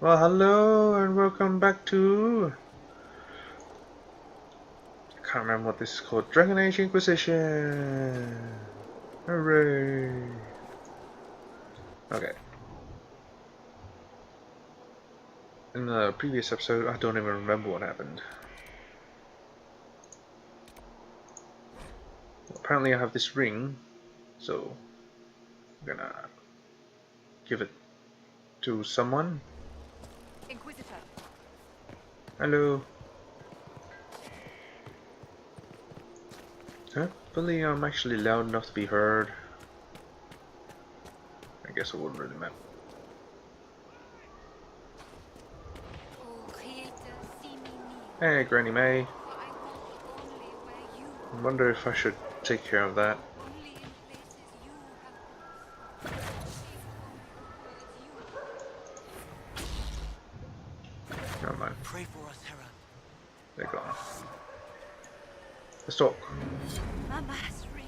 Well, hello and welcome back to... I can't remember what this is called. Dragon Age Inquisition! Hooray! Okay. In the previous episode, I don't even remember what happened. Apparently I have this ring, so I'm gonna give it to someone. Inquisitor. Hello. Hopefully I'm actually loud enough to be heard. I guess it wouldn't really matter. Hey, Granny May. I wonder if I should take care of that. Never mind. Pray for us, Hera. They're gone. Let's talk. Mama's ring.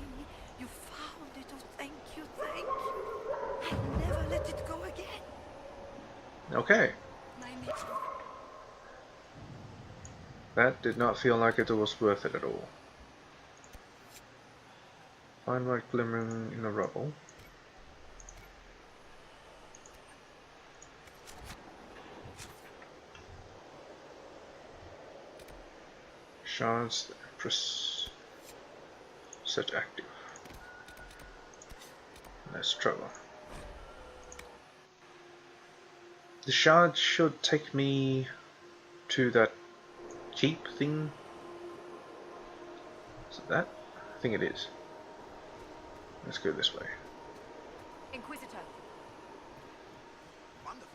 You found it. Oh, thank you, thank you. I'll never let it go again. Okay. My mission. That did not feel like it was worth it at all. Fine light glimmering in the rubble. Shards, the Empress set active. Less trouble. The shard should take me to that keep thing. Is it that? I think it is. Let's go this way. Inquisitor. Wonderful.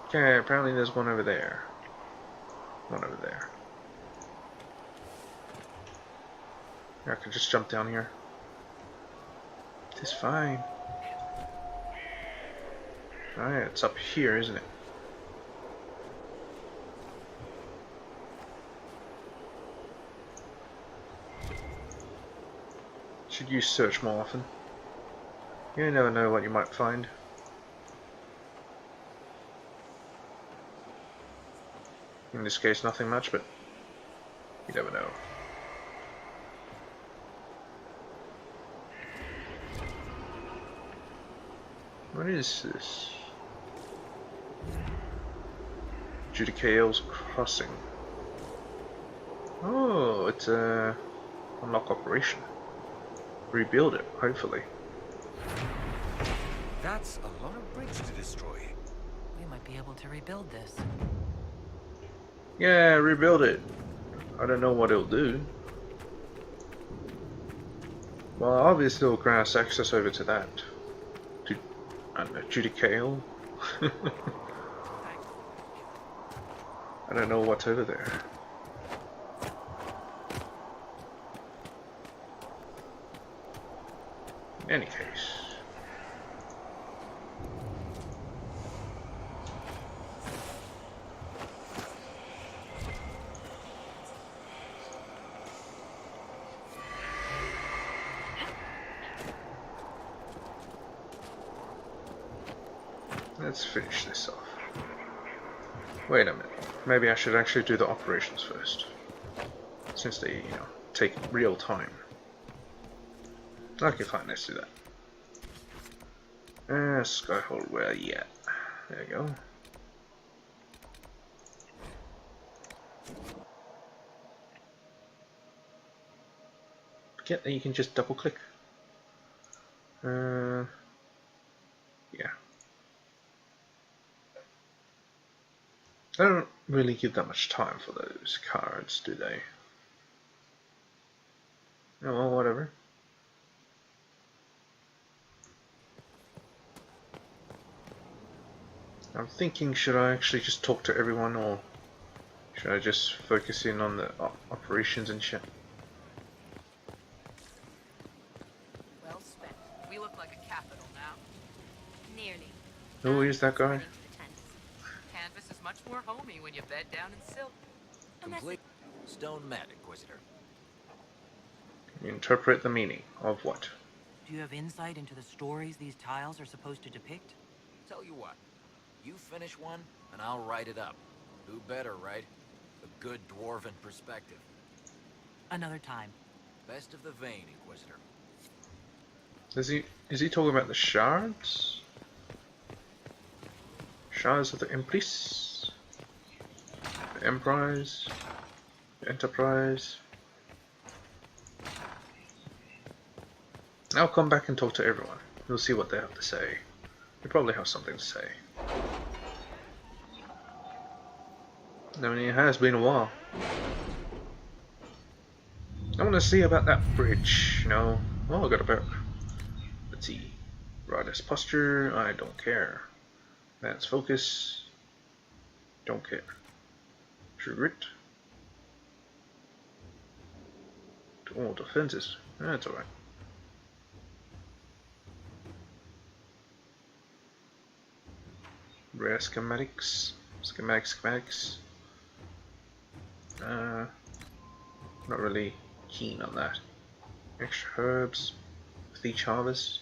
Okay, apparently there's one over there. One over there. I can just jump down here. It's fine. Alright, it's up here, isn't it? Should use search more often. You never know what you might find. In this case, nothing much, but you never know. What is this? Judicale's Crossing. Oh, it's a unlock operation. Rebuild it, hopefully. That's a lot of bridge to destroy. We might be able to rebuild this. Yeah, rebuild it. I don't know what it'll do. Well, obviously it'll grant us access over to that. To, I don't know, Judicale. I don't know what's over there. In any case. Let's finish this off. Wait a minute. Maybe I should actually do the operations first. Since they, you know, take real time. Okay, fine, let's do that. Skyhold, where are you at? There you go. Forget that you can just double click. Yeah. They don't really give that much time for those cards, do they? Oh, well, whatever. I'm thinking, should I actually just talk to everyone, or should I just focus in on the operations and shit? Well spent. We look like a capital now. Nearly. Who is that guy? Canvas is much more homey when you bed down in silk. Complete stone mat, Inquisitor. Interpret the meaning of what? Do you have insight into the stories these tiles are supposed to depict? Tell you what, you finish one, and I'll write it up. Who better, right? A good dwarven perspective. Another time. Best of the vein, Inquisitor. Is he talking about the shards? Shards of the Empress? The Emprise? The Enterprise? I'll come back and talk to everyone. We'll see what they have to say. They probably have something to say. I mean, it has been a while. I want to see about that bridge, you know. Oh, I got a book. Let's see. Rider's posture, I don't care. Man's focus, don't care. True grit. All defenses, that's alright. Rare schematics. Schematics. Not really keen on that. Extra herbs. With each harvest.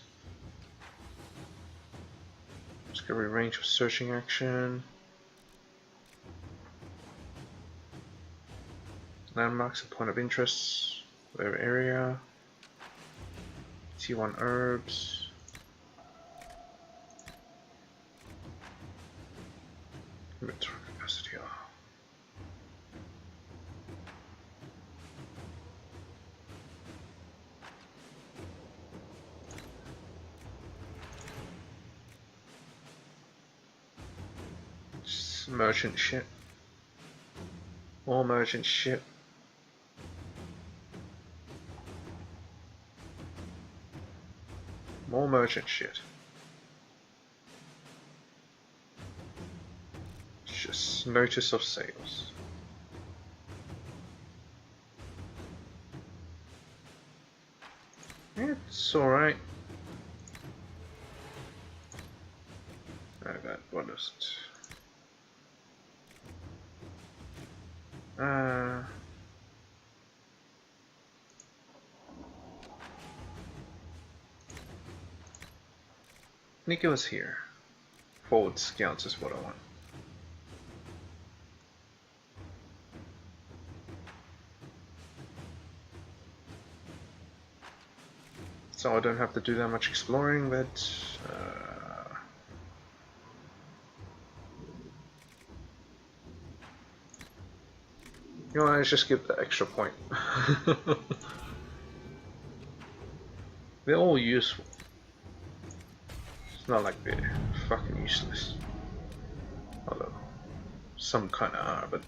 Discovery range for searching action. Landmarks and point of interest. Whatever area. T1 herbs. Inventory capacity. Just merchant shit. More merchant shit. More merchant shit. Just notice of sales. It's alright. That what is it? Nico's here. Forward scouts is what I want. So I don't have to do that much exploring, but you know, let's just give the extra point. They're all useful. It's not like they're fucking useless. Although some kinda are, but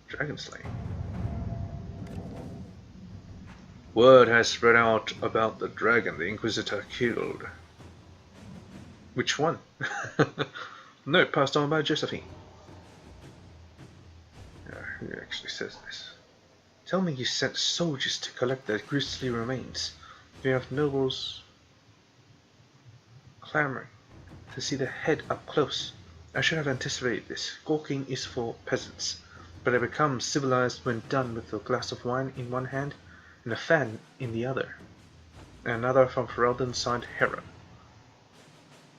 Dragon slaying. Word has spread out about the dragon the Inquisitor killed. Which one? Note passed on by Josephine. Who actually says this? Tell me you sent soldiers to collect their grisly remains. You have nobles clamoring to see the head up close. I should have anticipated this. Gawking is for peasants, but I become civilized when done with a glass of wine in one hand and a fan in the other. Another from Ferelden signed Hera.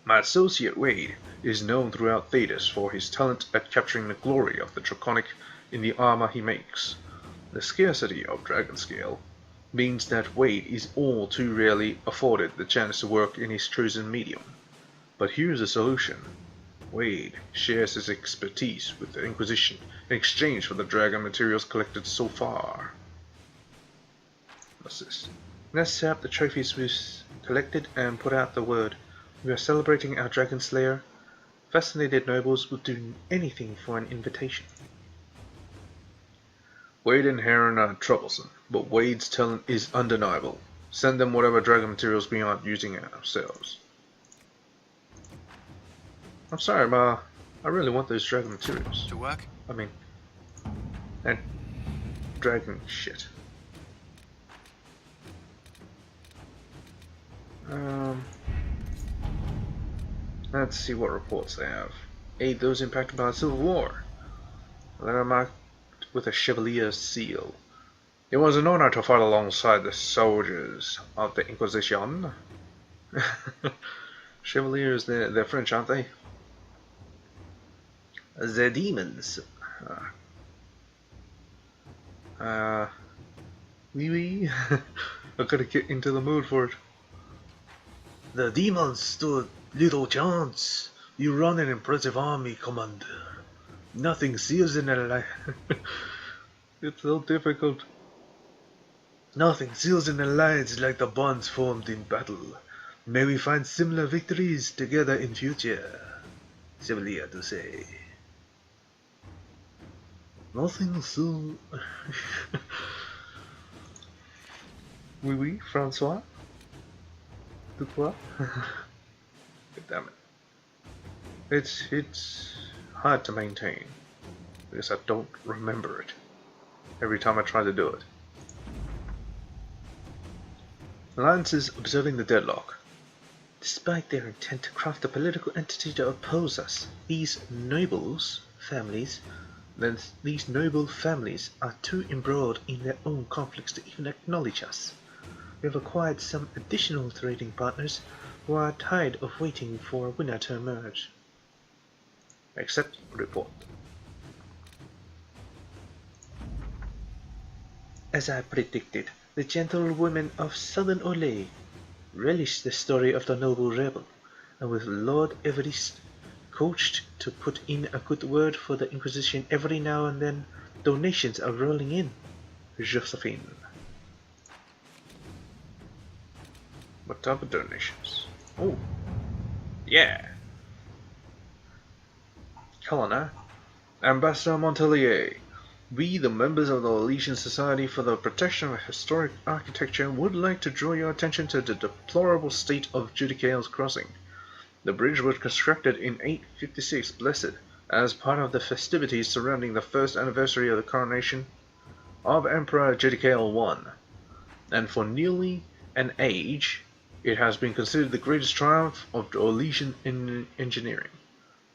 My associate Wade is known throughout Thedas for his talent at capturing the glory of the Draconic in the armor he makes. The scarcity of Dragonscale means that Wade is all too rarely afforded the chance to work in his chosen medium. But here's a solution. Wade shares his expertise with the Inquisition in exchange for the dragon materials collected so far. What's this? Let's set up the trophies we've collected and put out the word. We are celebrating our dragon slayer. Fascinated nobles will do anything for an invitation. Wade and Heron are troublesome, but Wade's talent is undeniable. Send them whatever dragon materials we aren't using ourselves. I'm sorry, Ma. I really want those dragon materials. To work? I mean, and dragon shit. Let's see what reports they have. Aid those impacted by the Civil War. Letter marked with a Chevalier's seal. It was an honor to fight alongside the soldiers of the Inquisition. Chevaliers, they're French, aren't they? The demons. Oui, oui. I gotta get into the mood for it. The demons stood little chance. You run an impressive army, Commander. Nothing seals in a life. It's so difficult. Nothing seals in alliance like the bonds formed in battle. May we find similar victories together in future. Chevalier to say. Nothing so. Oui, oui, Francois. De quoi? Damn it. It's hard to maintain because I don't remember it every time I try to do it. Alliances observing the deadlock. Despite their intent to craft a political entity to oppose us, these noble families are too embroiled in their own conflicts to even acknowledge us. We have acquired some additional trading partners who are tired of waiting for a winner to emerge. Accept report. As I predicted, the gentlewomen of Southern Olay relished the story of the noble rebel, and with Lord Everest coached to put in a good word for the Inquisition every now and then, donations are rolling in. Josephine. What type of donations? Oh, yeah. Helena, Ambassador Montelier. We, the members of the Elysian Society for the Protection of Historic Architecture, would like to draw your attention to the deplorable state of Judicale's Crossing. The bridge was constructed in 856 Blessed as part of the festivities surrounding the first anniversary of the coronation of Emperor Judicale I, and for nearly an age it has been considered the greatest triumph of Elysian engineering.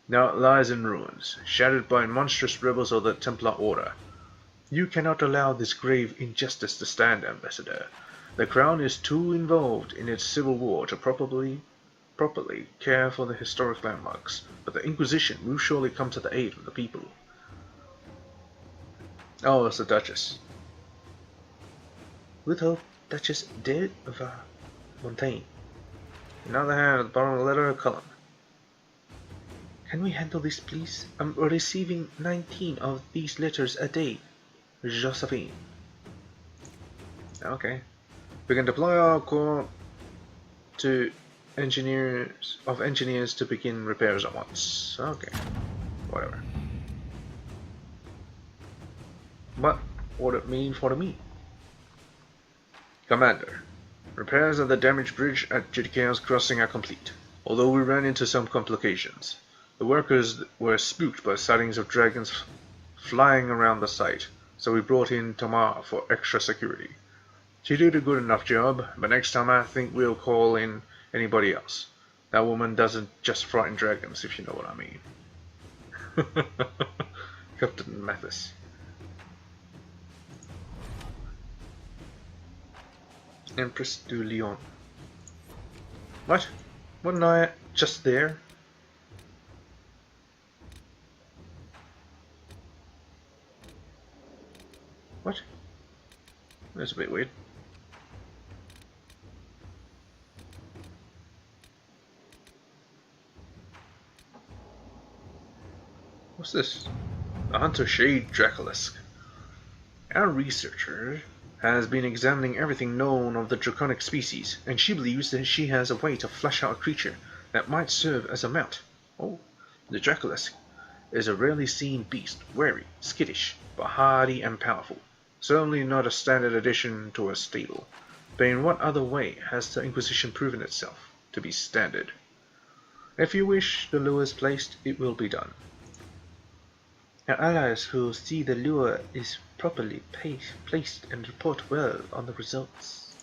Now it lies in ruins, shattered by monstrous rebels of the Templar Order. You cannot allow this grave injustice to stand, Ambassador. The Crown is too involved in its civil war to properly care for the historic landmarks, but the Inquisition will surely come to the aid of the people. Oh, it's the Duchess. Little Duchess de Montaigne. Another hand at the bottom of the letter, column. Can we handle this, please? I'm receiving 19 of these letters a day. Josephine. Okay. We can deploy our corps to engineers to begin repairs at once. Okay. Whatever. What would it mean for me? Commander, repairs of the damaged bridge at Judicale's Crossing are complete, although we ran into some complications. The workers were spooked by sightings of dragons flying around the site, so we brought in Tamar for extra security. She did a good enough job, but next time I think we'll call in anybody else. That woman doesn't just frighten dragons, if you know what I mean. Captain Mathis. Empress du Lion. What? Wasn't I just there? What? That's a bit weird. What's this? The Hunter Shade Dracolisk. Our researcher has been examining everything known of the draconic species, and she believes that she has a way to flesh out a creature that might serve as a mount. Oh, the Dracolisk is a rarely seen beast, wary, skittish, but hardy and powerful. Certainly not a standard addition to a stable. But in what other way has the Inquisition proven itself to be standard? If you wish the lures placed, it will be done. Our allies who see the lure is properly placed and report well on the results.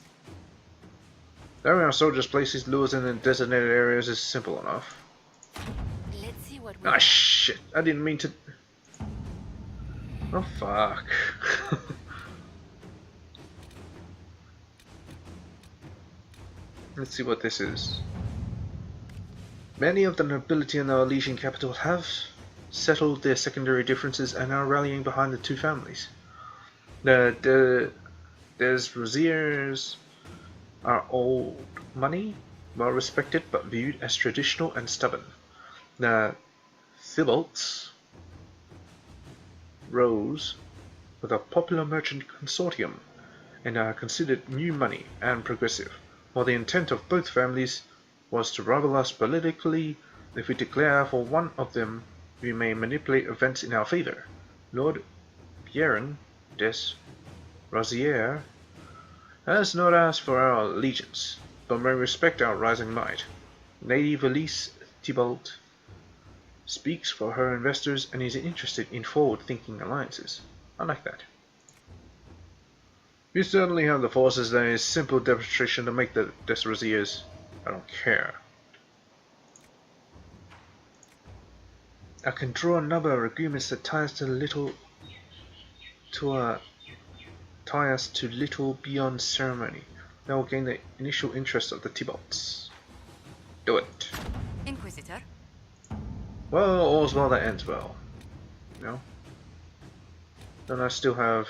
Having our soldiers place these lures in the designated areas is simple enough. Let's see what we Ah have. shit, I didn't mean to... Oh fuck. Let's see what this is. Many of the nobility in our Elysian capital have settled their secondary differences and are rallying behind the two families. The Desrosiers are old money, well respected but viewed as traditional and stubborn. The Thibaults rose with a popular merchant consortium and are considered new money and progressive, while the intent of both families was to rival us politically. If we declare for one of them, we may manipulate events in our favor. Lord Bjorn des Rosiers has not asked for our allegiance, but may respect our rising might. Lady Valise Thibault speaks for her investors and is interested in forward-thinking alliances. I like that. We certainly have the forces. There is simple demonstration to make the Desrosiers. I don't care. I can draw a number of agreements that tie us to little beyond ceremony. That will gain the initial interest of the Thibaults. Do it. Inquisitor? Well, all's well that ends well. You know? Then I still have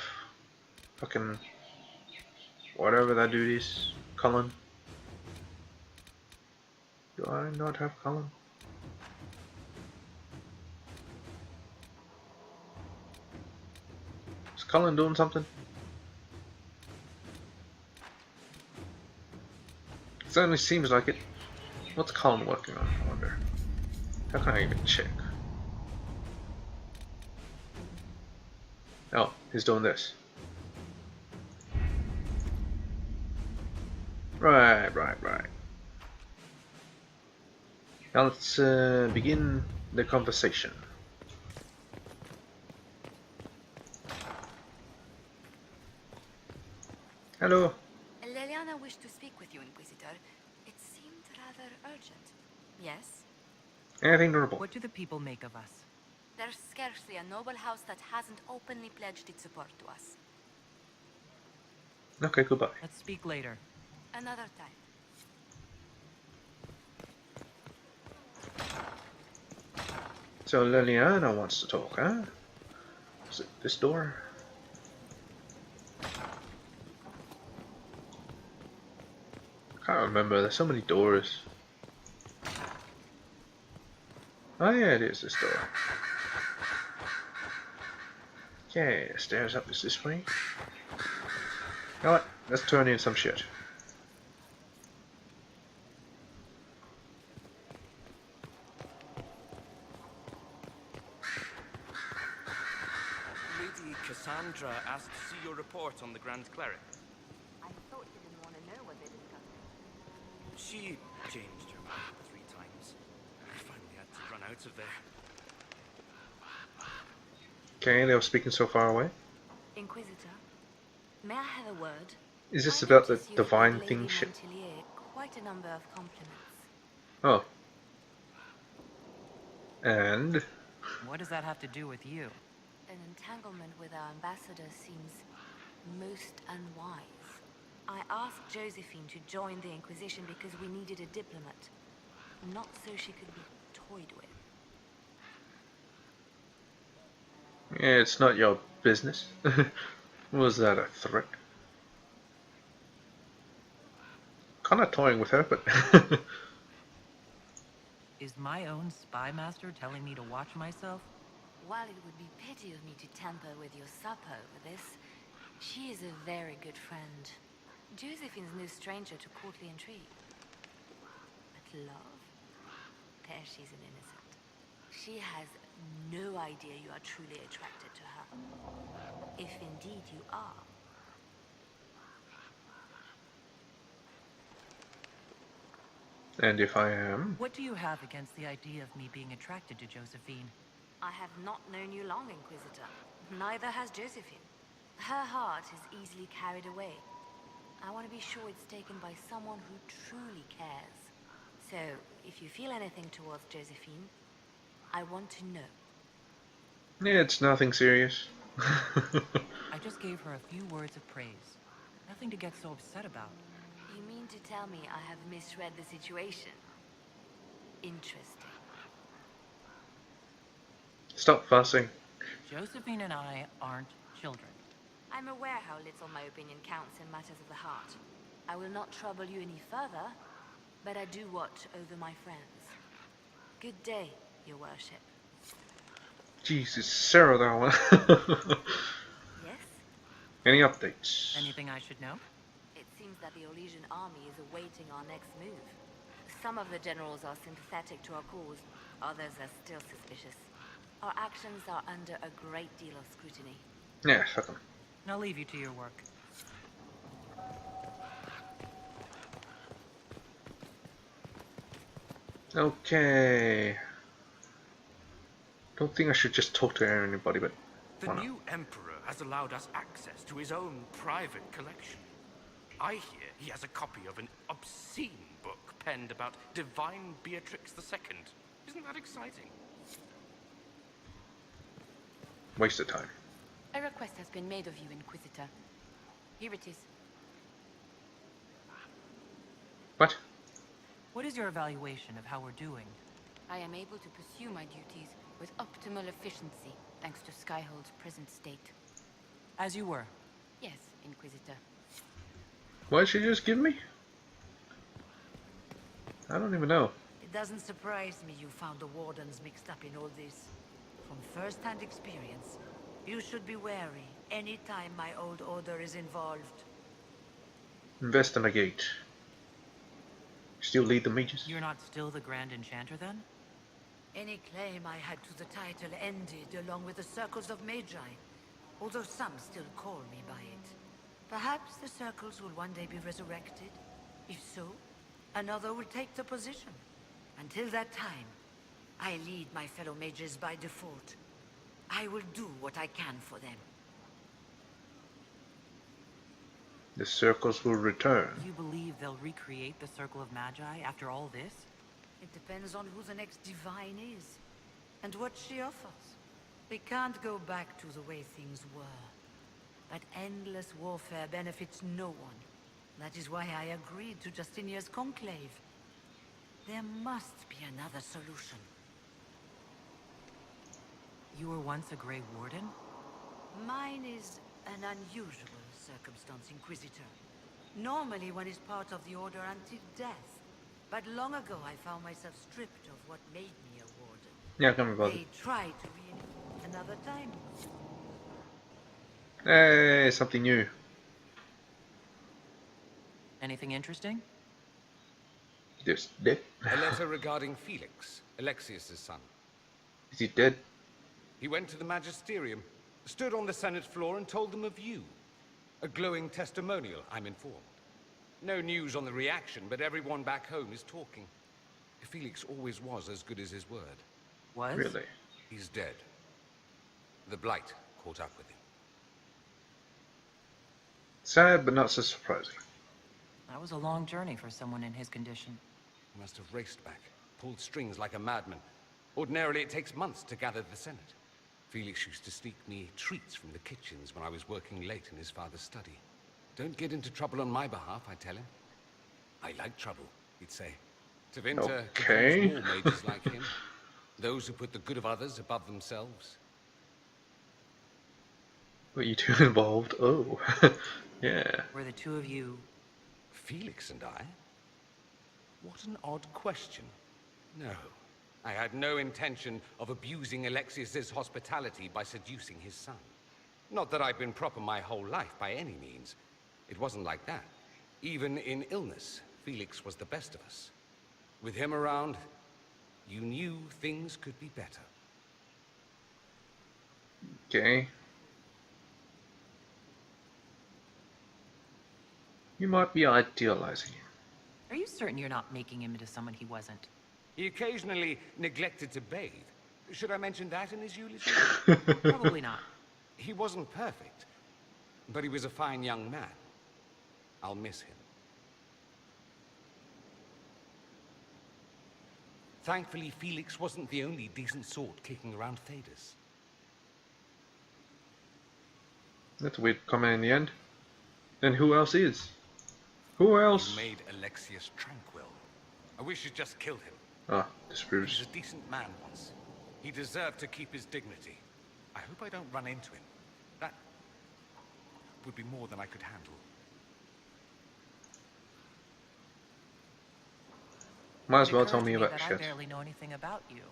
fucking whatever that dude is. Cullen. Do I not have Cullen? Is Cullen doing something? It certainly seems like it. What's Cullen working on, I wonder? How can I even check? Oh, he's doing this. Right. Now let's begin the conversation. Hello. Leliana wished to speak with you, Inquisitor. It seemed rather urgent. Yes? Anything to report? What do the people make of us? There's scarcely a noble house that hasn't openly pledged its support to us. Okay, goodbye. Let's speak later. Another time. So Leliana wants to talk, huh? Is it this door? I can't remember, there's so many doors. Oh yeah, it is this door. Okay, the stairs up is this way. You know what? Let's turn in some shit. Lady Cassandra asked to see your report on the Grand Cleric. I thought you didn't want to know what they discussed. She changed her mind 3 times. I finally had to run out of there. Okay, they were speaking so far away. Inquisitor, may I have a word? Is this I about the notice you've divine paid thing Lady shit? Montelier quite a number of compliments. Oh. And? What does that have to do with you? An entanglement with our ambassador seems most unwise. I asked Josephine to join the Inquisition because we needed a diplomat, not so she could be toyed with. Yeah, it's not your business. Was that a threat? Kinda toying with her, but... Is my own spy master telling me to watch myself? While it would be pity of me to tamper with your supper over this, she is a very good friend. Josephine's no stranger to courtly intrigue. But love? There she's an innocent. She has no idea you are truly attracted to her. If indeed you are. And if I am? What do you have against the idea of me being attracted to Josephine? I have not known you long, Inquisitor. Neither has Josephine. Her heart is easily carried away. I want to be sure it's taken by someone who truly cares. So, if you feel anything towards Josephine, I want to know. Yeah, it's nothing serious. I just gave her a few words of praise. Nothing to get so upset about. You mean to tell me I have misread the situation? Interesting. Stop fussing. Josephine and I aren't children. I'm aware how little my opinion counts in matters of the heart. I will not trouble you any further, but I do watch over my friends. Good day, your worship. Jesus, Sarah, that one. Yes? Any updates? Anything I should know? It seems that the Orlesian army is awaiting our next move. Some of the generals are sympathetic to our cause, others are still suspicious. Our actions are under a great deal of scrutiny. Yeah, fuck them. I'll leave you to your work. Okay. Don't think I should just talk to anybody, but The why not? new emperor has allowed us access to his own private collection. I hear he has a copy of an obscene book penned about divine Beatrix II. Isn't that exciting? Waste of time. A request has been made of you, Inquisitor. Here it is. What? What is your evaluation of how we're doing? I am able to pursue my duties with optimal efficiency, thanks to Skyhold's present state. As you were. Yes, Inquisitor. What did she just give me? I don't even know. It doesn't surprise me you found the Wardens mixed up in all this. From first-hand experience, you should be wary any time my old order is involved. Investigate. Still lead the mages? You're not still the Grand Enchanter then? Any claim I had to the title ended along with the Circles of Magi, although some still call me by it. Perhaps the Circles will one day be resurrected. If so, another will take the position. Until that time, I lead my fellow mages by default. I will do what I can for them. The circles will return. You believe they'll recreate the Circle of Magi after all this? It depends on who the next divine is, and what she offers. We can't go back to the way things were. But endless warfare benefits no one. That is why I agreed to Justinia's conclave. There must be another solution. You were once a Grey Warden? Mine is an unusual circumstance, Inquisitor. Normally one is part of the Order until death. But long ago I found myself stripped of what made me a Warden. Yeah, come on, They tried to reinforce another time. Hey, something new. Anything interesting? This dead? A letter regarding Felix, Alexius' son. Is he dead? He went to the magisterium, stood on the Senate floor and told them of you. A glowing testimonial, I'm informed. No news on the reaction, but everyone back home is talking. Felix always was as good as his word. Was? Really? He's dead. The blight caught up with him. Sad, but not so surprising. That was a long journey for someone in his condition. He must have raced back, pulled strings like a madman. Ordinarily, it takes months to gather the Senate. Felix used to sneak me treats from the kitchens when I was working late in his father's study. Don't get into trouble on my behalf, I tell him. I like trouble, he'd say. Tevinter Okay. more mages like him. Those who put the good of others above themselves. Were you two involved? Oh. Yeah. Were the two of you... Felix and I? What an odd question. No, I had no intention of abusing Alexius's hospitality by seducing his son. Not that I've been proper my whole life by any means. It wasn't like that. Even in illness, Felix was the best of us. With him around, you knew things could be better. Okay. You might be idealizing him. Are you certain you're not making him into someone he wasn't? He occasionally neglected to bathe. Should I mention that in his eulogy? Probably not. He wasn't perfect, but he was a fine young man. I'll miss him. Thankfully, Felix wasn't the only decent sort kicking around Thedas. That's a weird comment in the end. Then who else is? Who You else? made Alexius tranquil. I wish you'd just killed him. Ah, He disproves. was a decent man once. He deserved to keep his dignity. I hope I don't run into him. That would be more than I could handle. Might as It well occurs tell to me me about that I shit. barely know anything about you.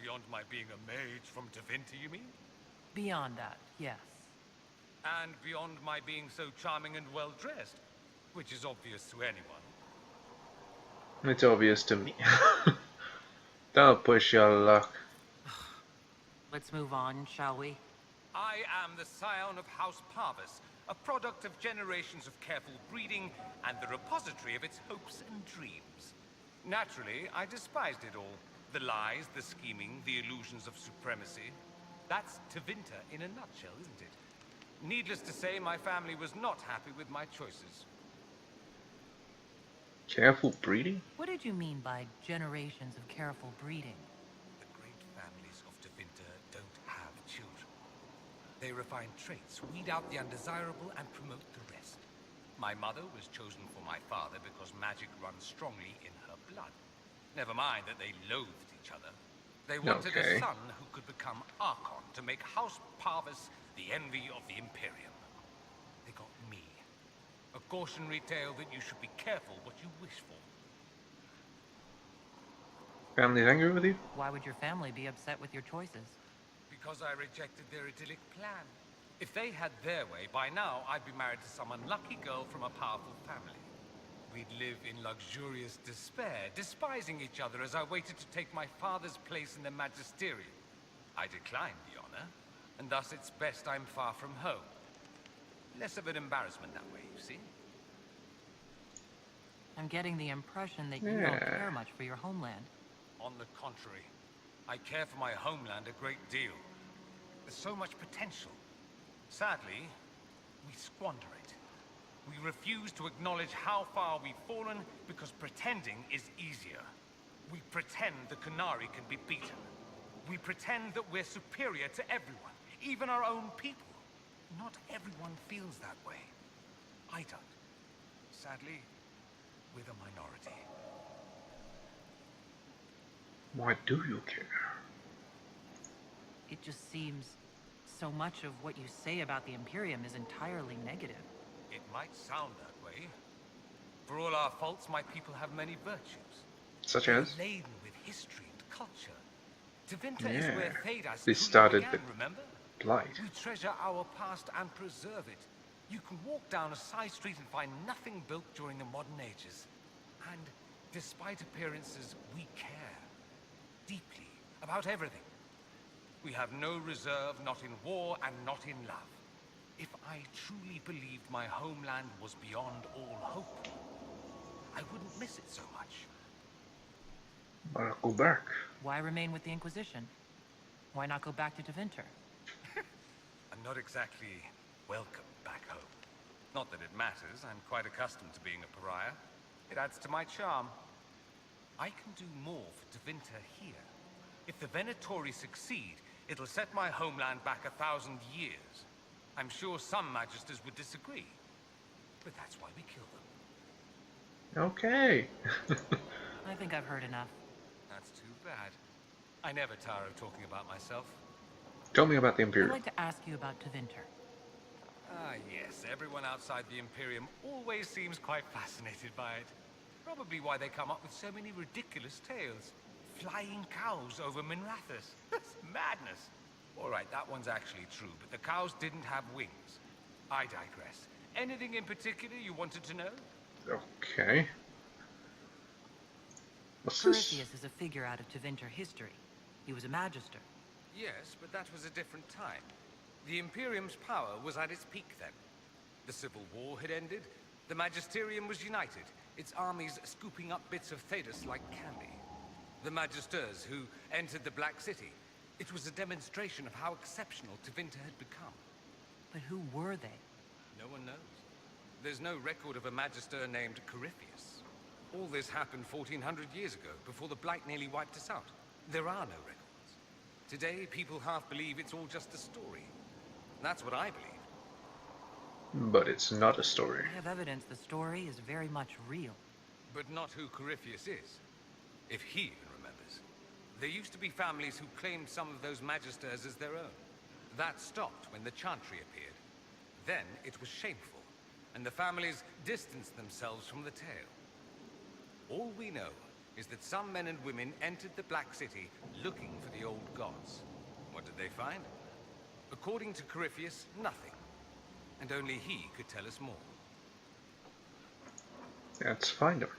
Beyond my being a mage from Tevinter, you mean? Beyond that, yes. And beyond my being so charming and well-dressed, which is obvious to anyone. It's obvious to me. Don't push your luck. Let's move on, shall we? I am the scion of House Parvis, a product of generations of careful breeding and the repository of its hopes and dreams. Naturally, I despised it all. The lies, the scheming, the illusions of supremacy. That's Tevinter in a nutshell, isn't it? Needless to say, my family was not happy with my choices. Careful breeding? What did you mean by generations of careful breeding? The great families of Tevinter don't have children. They refine traits, weed out the undesirable, and promote the rest. My mother was chosen for my father because magic runs strongly in her blood. Never mind that they loathed each other. They wanted a son who could become Archon to make House Parvis the envy of the Imperium. They got me. A cautionary tale that you should be careful what you wish for. Family's angry with you? Why would your family be upset with your choices? Because I rejected their idyllic plan. If they had their way, by now I'd be married to some unlucky girl from a powerful family. We'd live in luxurious despair, despising each other as I waited to take my father's place in the magisterium. I declined the honor, and thus it's best I'm far from home. Less of an embarrassment that way, you see? I'm getting the impression that you don't care much for your homeland. On the contrary, I care for my homeland a great deal. There's so much potential. Sadly, we squander it. We refuse to acknowledge how far we've fallen because pretending is easier. We pretend the Qunari can be beaten. We pretend that we're superior to everyone, even our own people. Not everyone feels that way. I don't. Sadly, we're the minority. Why do you care? It just seems so much of what you say about the Imperium is entirely negative. It might sound that way. For all our faults, my people have many virtues. Such as? They're laden with history and culture. Tevinter is where Taarsidath They started began, with remember? blight. We treasure our past and preserve it. You can walk down a side street and find nothing built during the modern ages. And despite appearances, we care. Deeply. About everything. We have no reserve, not in war and not in love. If I truly believed my homeland was beyond all hope, I wouldn't miss it so much. But I'll go back. Why remain with the Inquisition? Why not go back to Tevinter? I'm not exactly welcome back home. Not that it matters, I'm quite accustomed to being a pariah. It adds to my charm. I can do more for Tevinter here. If the Venatori succeed, it'll set my homeland back 1,000 years. I'm sure some magisters would disagree, but that's why we kill them. Okay. I think I've heard enough. That's too bad. I never tire of talking about myself. Tell me about the I'd Imperium. like to ask you about Tevinter. Ah, yes. Everyone outside the Imperium always seems quite fascinated by it. Probably why they come up with so many ridiculous tales. Flying cows over Minrathous. That's madness. All right, that one's actually true, but the cows didn't have wings. I digress. Anything in particular you wanted to know? Okay. What's this? Perseus is a figure out of Tevinter history. He was a magister. Yes, but that was a different time. The Imperium's power was at its peak then. The Civil War had ended. The Magisterium was united, its armies scooping up bits of Thedas like candy. The Magisters who entered the Black City. It was a demonstration of how exceptional Tevinter had become. But who were they? No one knows. There's no record of a Magister named Corypheus. All this happened 1,400 years ago, before the Blight nearly wiped us out. There are no records. Today, people half believe it's all just a story. That's what I believe. But it's not a story. We have evidence the story is very much real. But not who Corypheus is, if he even remembers. There used to be families who claimed some of those magisters as their own. That stopped when the Chantry appeared. Then it was shameful, and the families distanced themselves from the tale. All we know is that some men and women entered the Black City looking for the old gods. What did they find? According to Corypheus, nothing. And only he could tell us more. Let's find them.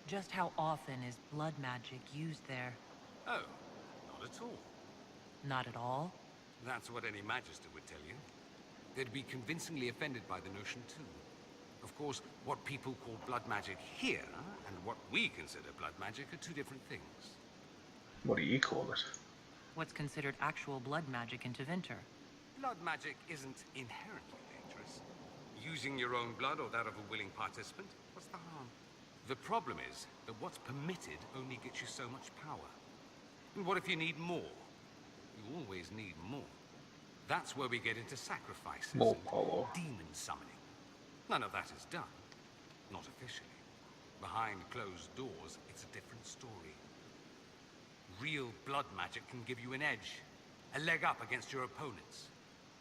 Just how often is blood magic used there? Oh, not at all. Not at all? That's what any magister would tell you. They'd be convincingly offended by the notion too. Of course, what people call blood magic here, and what we consider blood magic, are two different things. What do you call it? What's considered actual blood magic in Tevinter? Blood magic isn't inherently dangerous. Using your own blood or that of a willing participant, what's the harm? The problem is that what's permitted only gets you so much power. And what if you need more? You always need more. That's where we get into sacrifices More and power. demon summoning. None of that is done. Not officially. Behind closed doors, it's a different story. Real blood magic can give you an edge, a leg up against your opponents.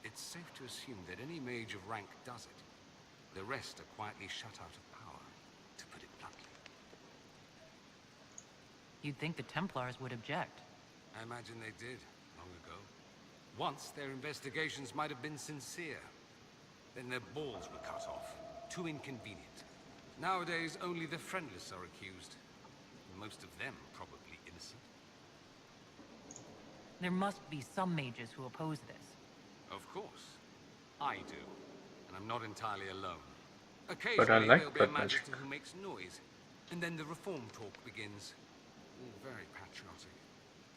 It's safe to assume that any mage of rank does it. The rest are quietly shut out of power, to put it bluntly. You'd think the Templars would object. I imagine they did, long ago. Once, their investigations might have been sincere. Then their balls were cut off. Too inconvenient. Nowadays, only the friendless are accused. Most of them probably innocent. There must be some mages who oppose this. Of course. I do. And I'm not entirely alone. But I Occasionally, like there'll be a blood magic. magister who makes noise. And then the reform talk begins. All very patriotic.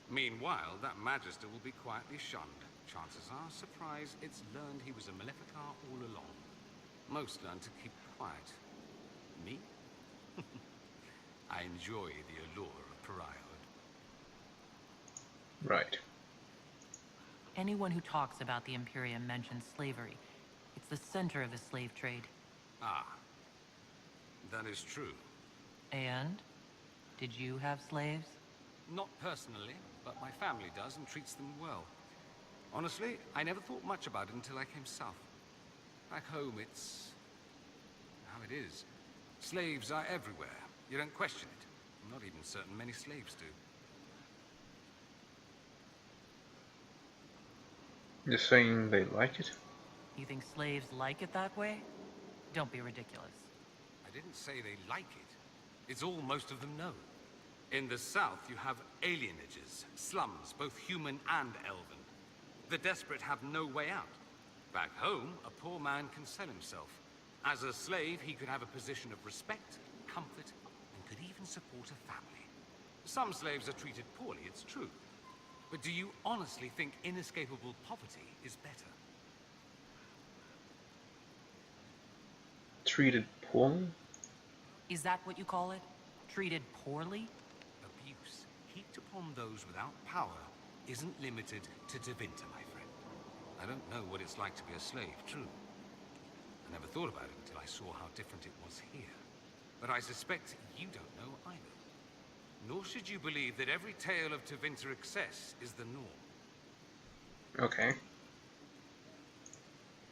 Meanwhile, that magister will be quietly shunned. Chances are, surprised it's learned he was a Maleficar all along. Most learn to keep quiet. Me? I enjoy the allure of pariahhood. Right. Anyone who talks about the Imperium mentions slavery. It's the center of the slave trade. Ah. That is true. And? Did you have slaves? Not personally, but my family does and treats them well. Honestly, I never thought much about it until I came south. Back home, it's how it is. Slaves are everywhere. You don't question it. I'm not even certain many slaves do. You're saying they like it? You think slaves like it that way? Don't be ridiculous. I didn't say they like it. It's all most of them know. In the south, you have alienages, slums, both human and elven. The desperate have no way out. Back home, a poor man can sell himself. As a slave, he could have a position of respect, comfort, and could even support a family. Some slaves are treated poorly, it's true. But do you honestly think inescapable poverty is better? Treated poorly? Is that what you call it? Treated poorly? Abuse heaped upon those without power isn't limited to Tevinter, my friend. I don't know what it's like to be a slave, true. I never thought about it until I saw how different it was here. But I suspect you don't know either. Nor should you believe that every tale of Tevinter excess is the norm. Okay.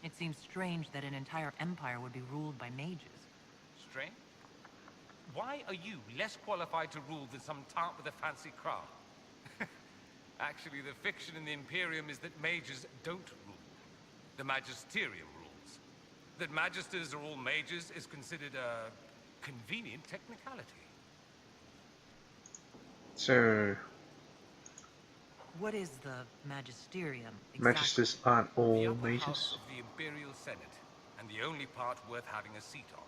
It seems strange that an entire empire would be ruled by mages. Strange? Why are you less qualified to rule than some tart with a fancy craft? Actually, the fiction in the Imperium is that mages don't rule. The Magisterium rules. That magisters are all mages is considered a convenient technicality. So, What is the Magisterium exactly? magisters aren't The all upper mages? house of the Imperial Senate, and the only part worth having a seat on.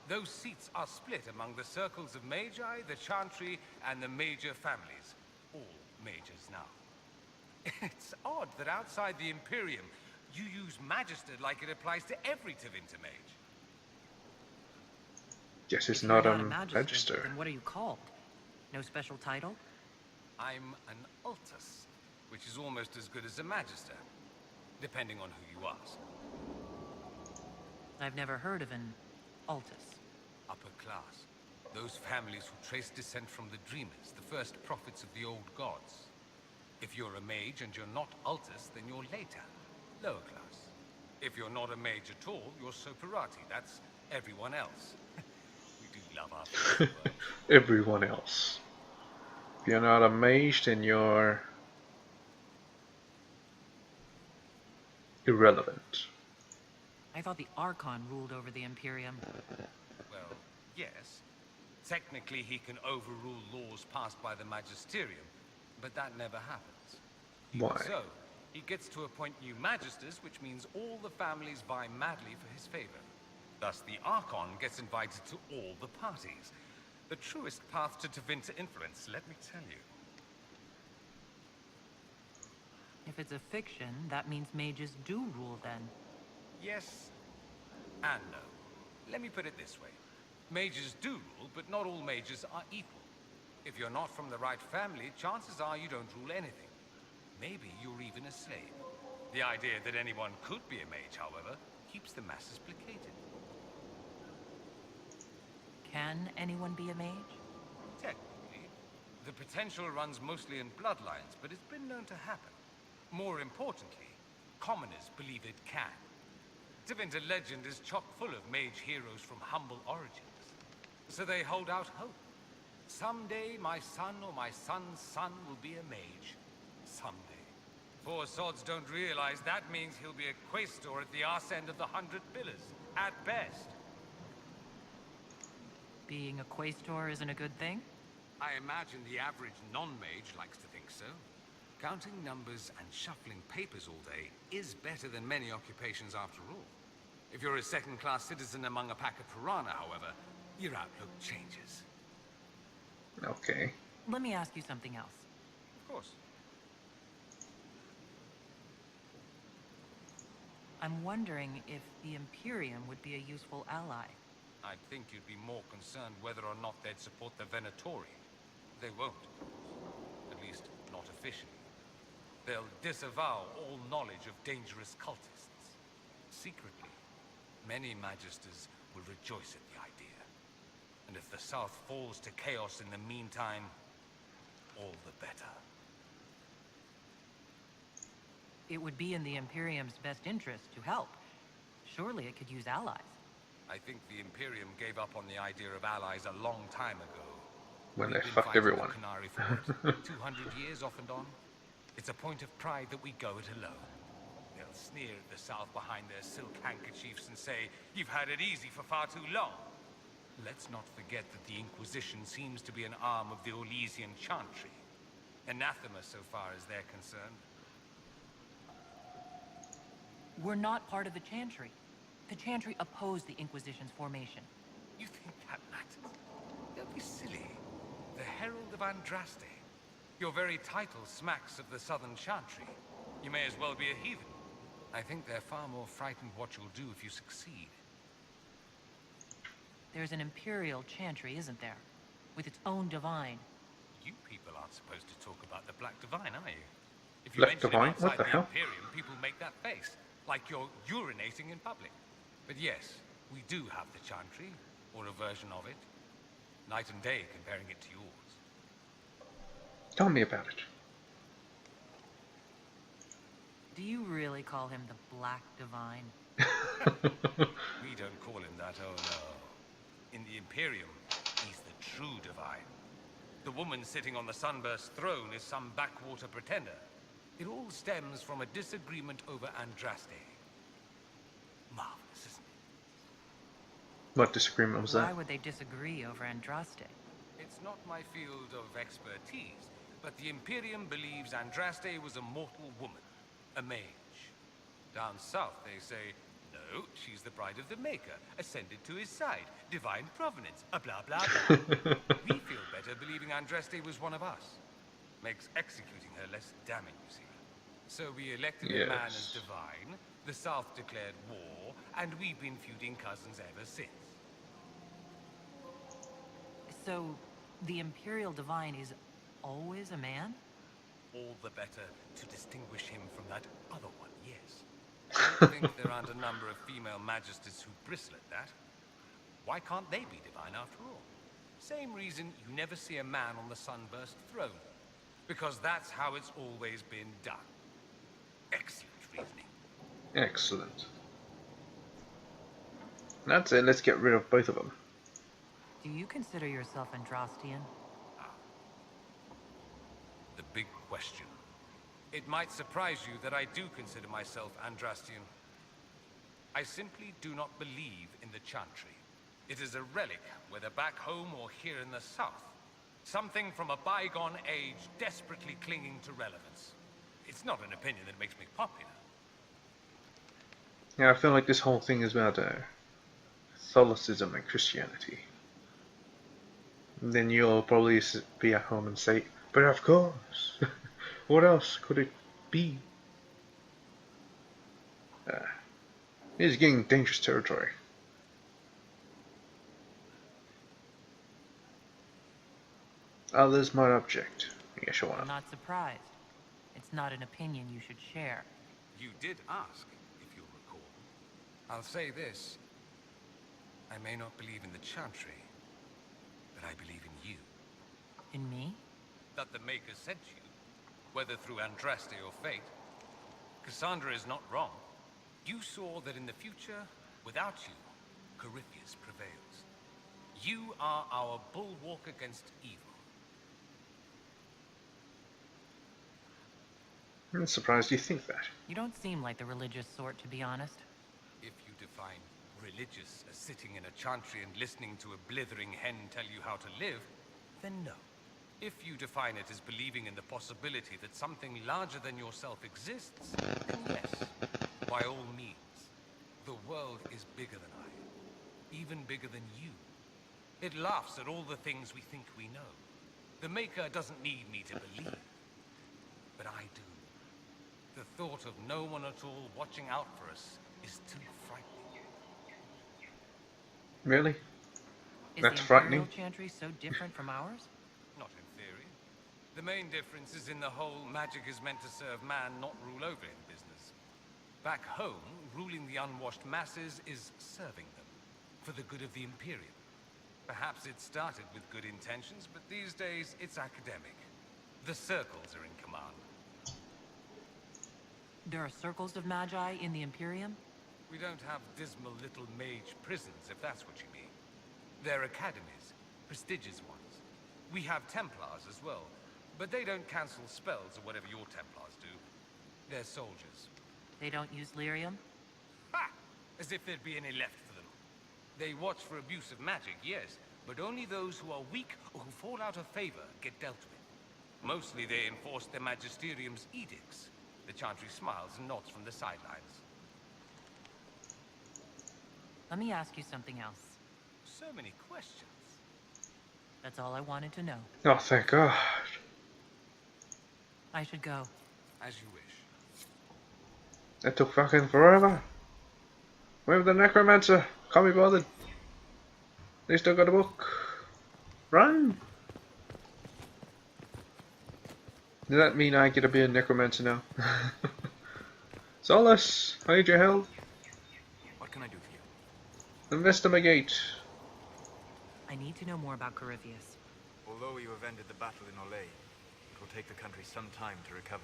Those seats are split among the circles of Magi, the Chantry, and the major families. All majors now. It's odd that outside the Imperium, you use Magister like it applies to every Tevinter mage. Guess it's If not you're a magister, magister. then what are you called? No special title? I'm an Altus, which is almost as good as a Magister, depending on who you ask. I've never heard of an Altus. Upper class. Those families who trace descent from the Dreamers, the first prophets of the old gods. If you're a mage and you're not Altus, then you're later. Lower class. If you're not a mage at all, you're Soparati. That's everyone else. We do love our fancy words. Everyone else. If you're not a mage, then you're irrelevant. I thought the Archon ruled over the Imperium. Well, yes. Technically, he can overrule laws passed by the Magisterium, but that never happens. Even Why? so, he gets to appoint new Magisters, which means all the families vie madly for his favor. Thus, the Archon gets invited to all the parties. The truest path to Tevinter influence, let me tell you. If it's a fiction, that means mages do rule then. Yes and no. Let me put it this way. Mages do rule, but not all mages are equal. If you're not from the right family, chances are you don't rule anything. Maybe you're even a slave. The idea that anyone could be a mage, however, keeps the masses placated. Can anyone be a mage? Technically. The potential runs mostly in bloodlines, but it's been known to happen. More importantly, commoners believe it can. Tevinter legend is chock full of mage heroes from humble origins. So they hold out hope. Someday my son or my son's son will be a mage. Someday. Poor sods don't realize that means he'll be a quaestor at the arse end of the 100 Pillars, at best. Being a quaestor isn't a good thing? I imagine the average non-mage likes to think so. Counting numbers and shuffling papers all day is better than many occupations after all. If you're a second-class citizen among a pack of piranha, however, your outlook changes. Okay. Let me ask you something else. Of course. I'm wondering if the Imperium would be a useful ally. I'd think you'd be more concerned whether or not they'd support the Venatori. They won't, at least not officially. They'll disavow all knowledge of dangerous cultists. Secretly, many Magisters will rejoice at the idea. And if the South falls to chaos in the meantime, all the better. It would be in the Imperium's best interest to help. Surely it could use allies. I think the Imperium gave up on the idea of allies a long time ago. When We've they been fucked fighting the everyone. Canary for what, 200 years off and on? It's a point of pride that we go it alone. They'll sneer at the South behind their silk handkerchiefs and say, "You've had it easy for far too long." Let's not forget that the Inquisition seems to be an arm of the Orlesian Chantry. Anathema so far as they're concerned. We're not part of the Chantry. The Chantry opposed the Inquisition's formation. You think that matters? Don't be silly. The Herald of Andraste. Your very title smacks of the Southern Chantry. You may as well be a heathen. I think they're far more frightened what you'll do if you succeed. There's an Imperial Chantry, isn't there? With its own divine. You people aren't supposed to talk about the Black Divine, are you? If you Black mention Divine? it outside What the the hell? Imperium, people make that face. Like you're urinating in public. But yes, we do have the Chantry, or a version of it. Night and day comparing it to yours. Tell me about it. Do you really call him the Black Divine? We don't call him that, oh no. In the Imperium, he's the true divine. The woman sitting on the Sunburst throne is some backwater pretender. It all stems from a disagreement over Andraste. Marvelous, isn't it? What disagreement was Why that? would they disagree over Andraste? It's not my field of expertise, but the Imperium believes Andraste was a mortal woman, a mage. Down south, they say, no, she's the bride of the Maker, ascended to his side, divine provenance, a blah blah blah. We feel better believing Andraste was one of us. Makes executing her less damning, you see. So we elected a man as Yes. divine, the South declared war, and we've been feuding cousins ever since. So, the Imperial Divine is always a man? All the better to distinguish him from that other one, yes. Don't think there aren't a number of female magisters who bristle at that. Why can't they be divine after all? Same reason you never see a man on the sunburst throne. Because that's how it's always been done. Excellent reasoning. Excellent. That's it, let's get rid of both of them. Do you consider yourself Andrastian? The big question. It might surprise you that I do consider myself Andrastian. I simply do not believe in the Chantry. It is a relic, whether back home or here in the south. Something from a bygone age desperately clinging to relevance. It's not an opinion that makes me popular. Yeah, I feel like this whole thing is about Catholicism and Christianity. And then you'll probably be at home and say, but of course, what else could it be? It's getting dangerous territory. Others might object. Yeah, sure. I'm not surprised. It's not an opinion you should share. You did ask, if you'll recall. I'll say this. I may not believe in the Chantry, but I believe in you. In me? That the Maker sent you, whether through Andraste or fate. Cassandra is not wrong. You saw that in the future, without you, Corypheus prevails. You are our bulwark against evil. I'm surprised you think that. You don't seem like the religious sort, to be honest. If you define religious as sitting in a chantry and listening to a blithering hen tell you how to live, then no. If you define it as believing in the possibility that something larger than yourself exists, then yes, by all means. The world is bigger than I, even bigger than you. It laughs at all the things we think we know. The Maker doesn't need me to believe, but I do. The thought of no one at all watching out for us is too frightening. Really? Is That's the frightening. Imperial Chantry so different from ours? Not in theory. The main difference is in the whole magic is meant to serve man, not rule over him business. Back home, ruling the unwashed masses is serving them, for the good of the Imperium. Perhaps it started with good intentions, but these days it's academic. The circles are in command. There are circles of magi in the Imperium? We don't have dismal little mage prisons, if that's what you mean. They're academies, prestigious ones. We have Templars as well, but they don't cancel spells or whatever your Templars do. They're soldiers. They don't use lyrium? Ha! As if there'd be any left for them. They watch for abuse of magic, yes, but only those who are weak or who fall out of favor get dealt with. Mostly they enforce their magisterium's edicts. The Chantry smiles and nods from the sidelines. Let me ask you something else. So many questions. That's all I wanted to know. Oh, thank God. I should go. As you wish. That took fucking forever. Where the necromancer? Can't be bothered. They still got a book. Run! Does that mean I get to be a necromancer now? Solus, I need your help. What can I do for you? Investigate. I need to know more about Corypheus. Although you have ended the battle in Olay, it will take the country some time to recover.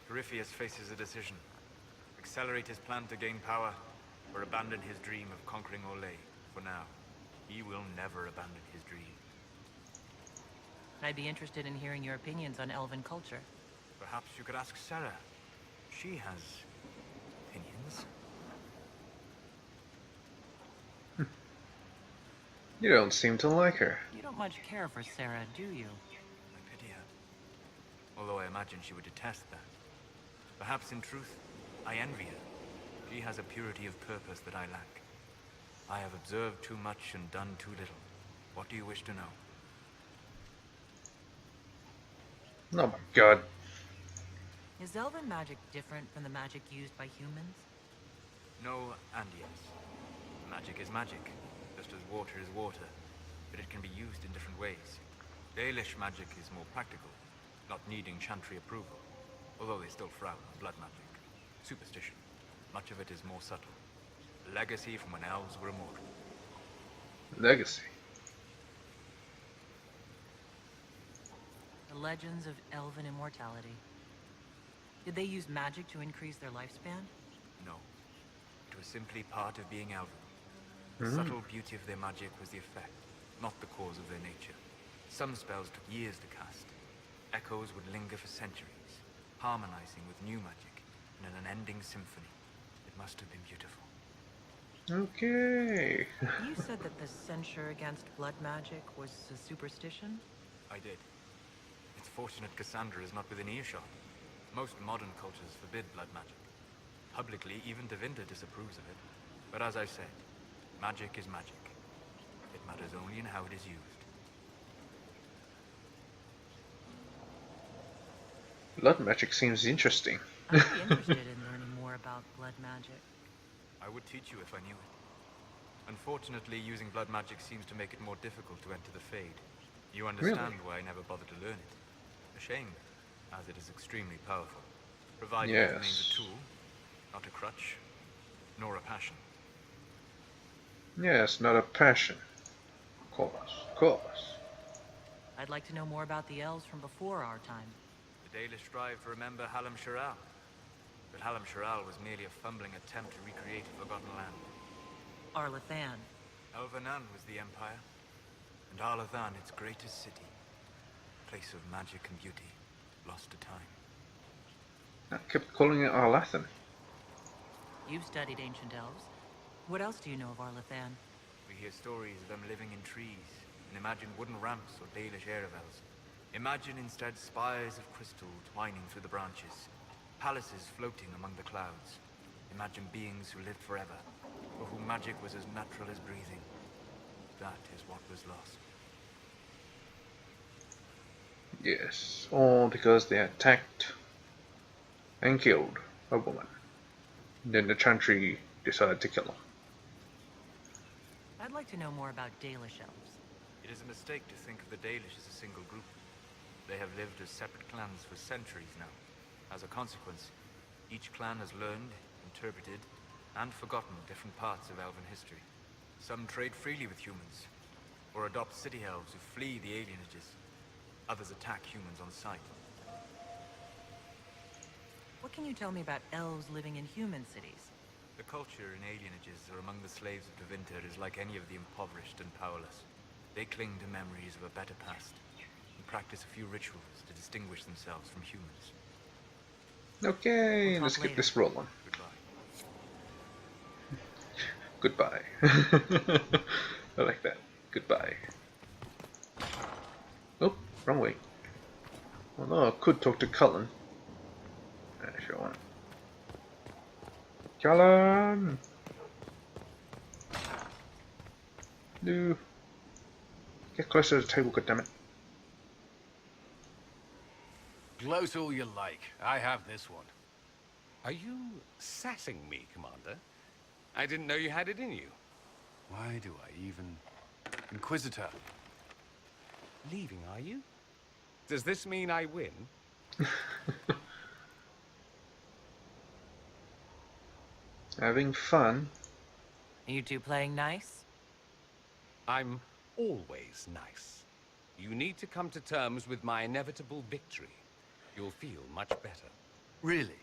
Corypheus faces a decision. Accelerate his plan to gain power, or abandon his dream of conquering Olay. For now, he will never abandon his dream. I'd be interested in hearing your opinions on elven culture. Perhaps you could ask Sarah. She has opinions. You don't seem to like her. You don't much care for Sarah, do you? I pity her. Although I imagine she would detest that. Perhaps in truth, I envy her. She has a purity of purpose that I lack. I have observed too much and done too little. What do you wish to know? Oh my God. Is elven magic different from the magic used by humans? No and yes. Magic is magic, just as water is water, but it can be used in different ways. Dalish magic is more practical, not needing chantry approval, although they still frown on blood magic. Superstition. Much of it is more subtle. A legacy from when elves were immortal. Legacy. The legends of elven immortality. Did they use magic to increase their lifespan? No. It was simply part of being elven. The subtle beauty of their magic was the effect, not the cause of their nature. Some spells took years to cast. Echoes would linger for centuries, harmonizing with new magic in an unending symphony. It must have been beautiful. Okay. You said that the censure against blood magic was a superstition? I did. It's fortunate Cassandra is not within earshot. Most modern cultures forbid blood magic. Publicly, even Devinter disapproves of it. But as I said, magic is magic. It matters only in how it is used. Blood magic seems interesting. I'd be interested in learning more about blood magic. I would teach you if I knew it. Unfortunately, using blood magic seems to make it more difficult to enter the Fade. You understand why I never bothered to learn it. A shame, as it is extremely powerful. Provided it remains a tool, not a crutch, nor a passion. Yes, not a passion. Of course, of course. I'd like to know more about the elves from before our time. The Dalish strive to remember Hallam Shiral. But Hallam Shiral was merely a fumbling attempt to recreate a forgotten land. Arlathan. Elvanan was the empire, and Arlathan its greatest city. Place of magic and beauty, lost to time. I kept calling it Arlathan. You've studied ancient elves. What else do you know of Arlathan? We hear stories of them living in trees, and imagine wooden ramps or Dalish Erebels. Imagine instead spires of crystal twining through the branches, palaces floating among the clouds. Imagine beings who lived forever, for whom magic was as natural as breathing. That is what was lost. Yes, all because they attacked and killed a woman. Then the Chantry decided to kill her. I'd like to know more about Dalish elves. It is a mistake to think of the Dalish as a single group. They have lived as separate clans for centuries now. As a consequence, each clan has learned, interpreted, and forgotten different parts of elven history. Some trade freely with humans, or adopt city elves who flee the alienages. Others attack humans on sight. What can you tell me about elves living in human cities? The culture in alienages or among the slaves of Devinter is like any of the impoverished and powerless. They cling to memories of a better past, and practice a few rituals to distinguish themselves from humans. Okay, let's get this rolling. Goodbye. Goodbye. I like that. Goodbye. Oh, wrong way. Although I could talk to Cullen. If you want. Cullen! No. Get closer to the table, goddammit. Gloat all you like. I have this one. Are you sassing me, Commander? I didn't know you had it in you. Why do I even... Inquisitor. Leaving, are you? Does this mean I win? Having fun. Are you two playing nice? I'm always nice. You need to come to terms with my inevitable victory. You'll feel much better. Really?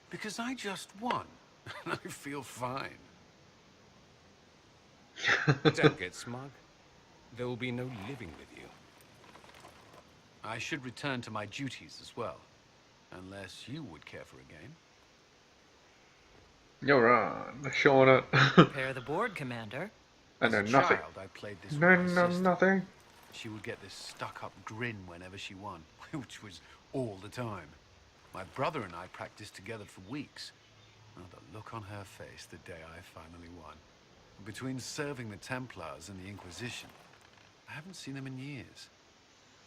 Because I just won. And I feel fine. Don't get smug. There will be no living with you. I should return to my duties as well. Unless you would care for a game. You're on, showing it. Prepare the board, Commander. I know As a nothing. child, I played this with No, my no, sister. nothing. She would get this stuck-up grin whenever she won, which was all the time. My brother and I practiced together for weeks. Oh, the look on her face the day I finally won. Between serving the Templars and the Inquisition, I haven't seen them in years.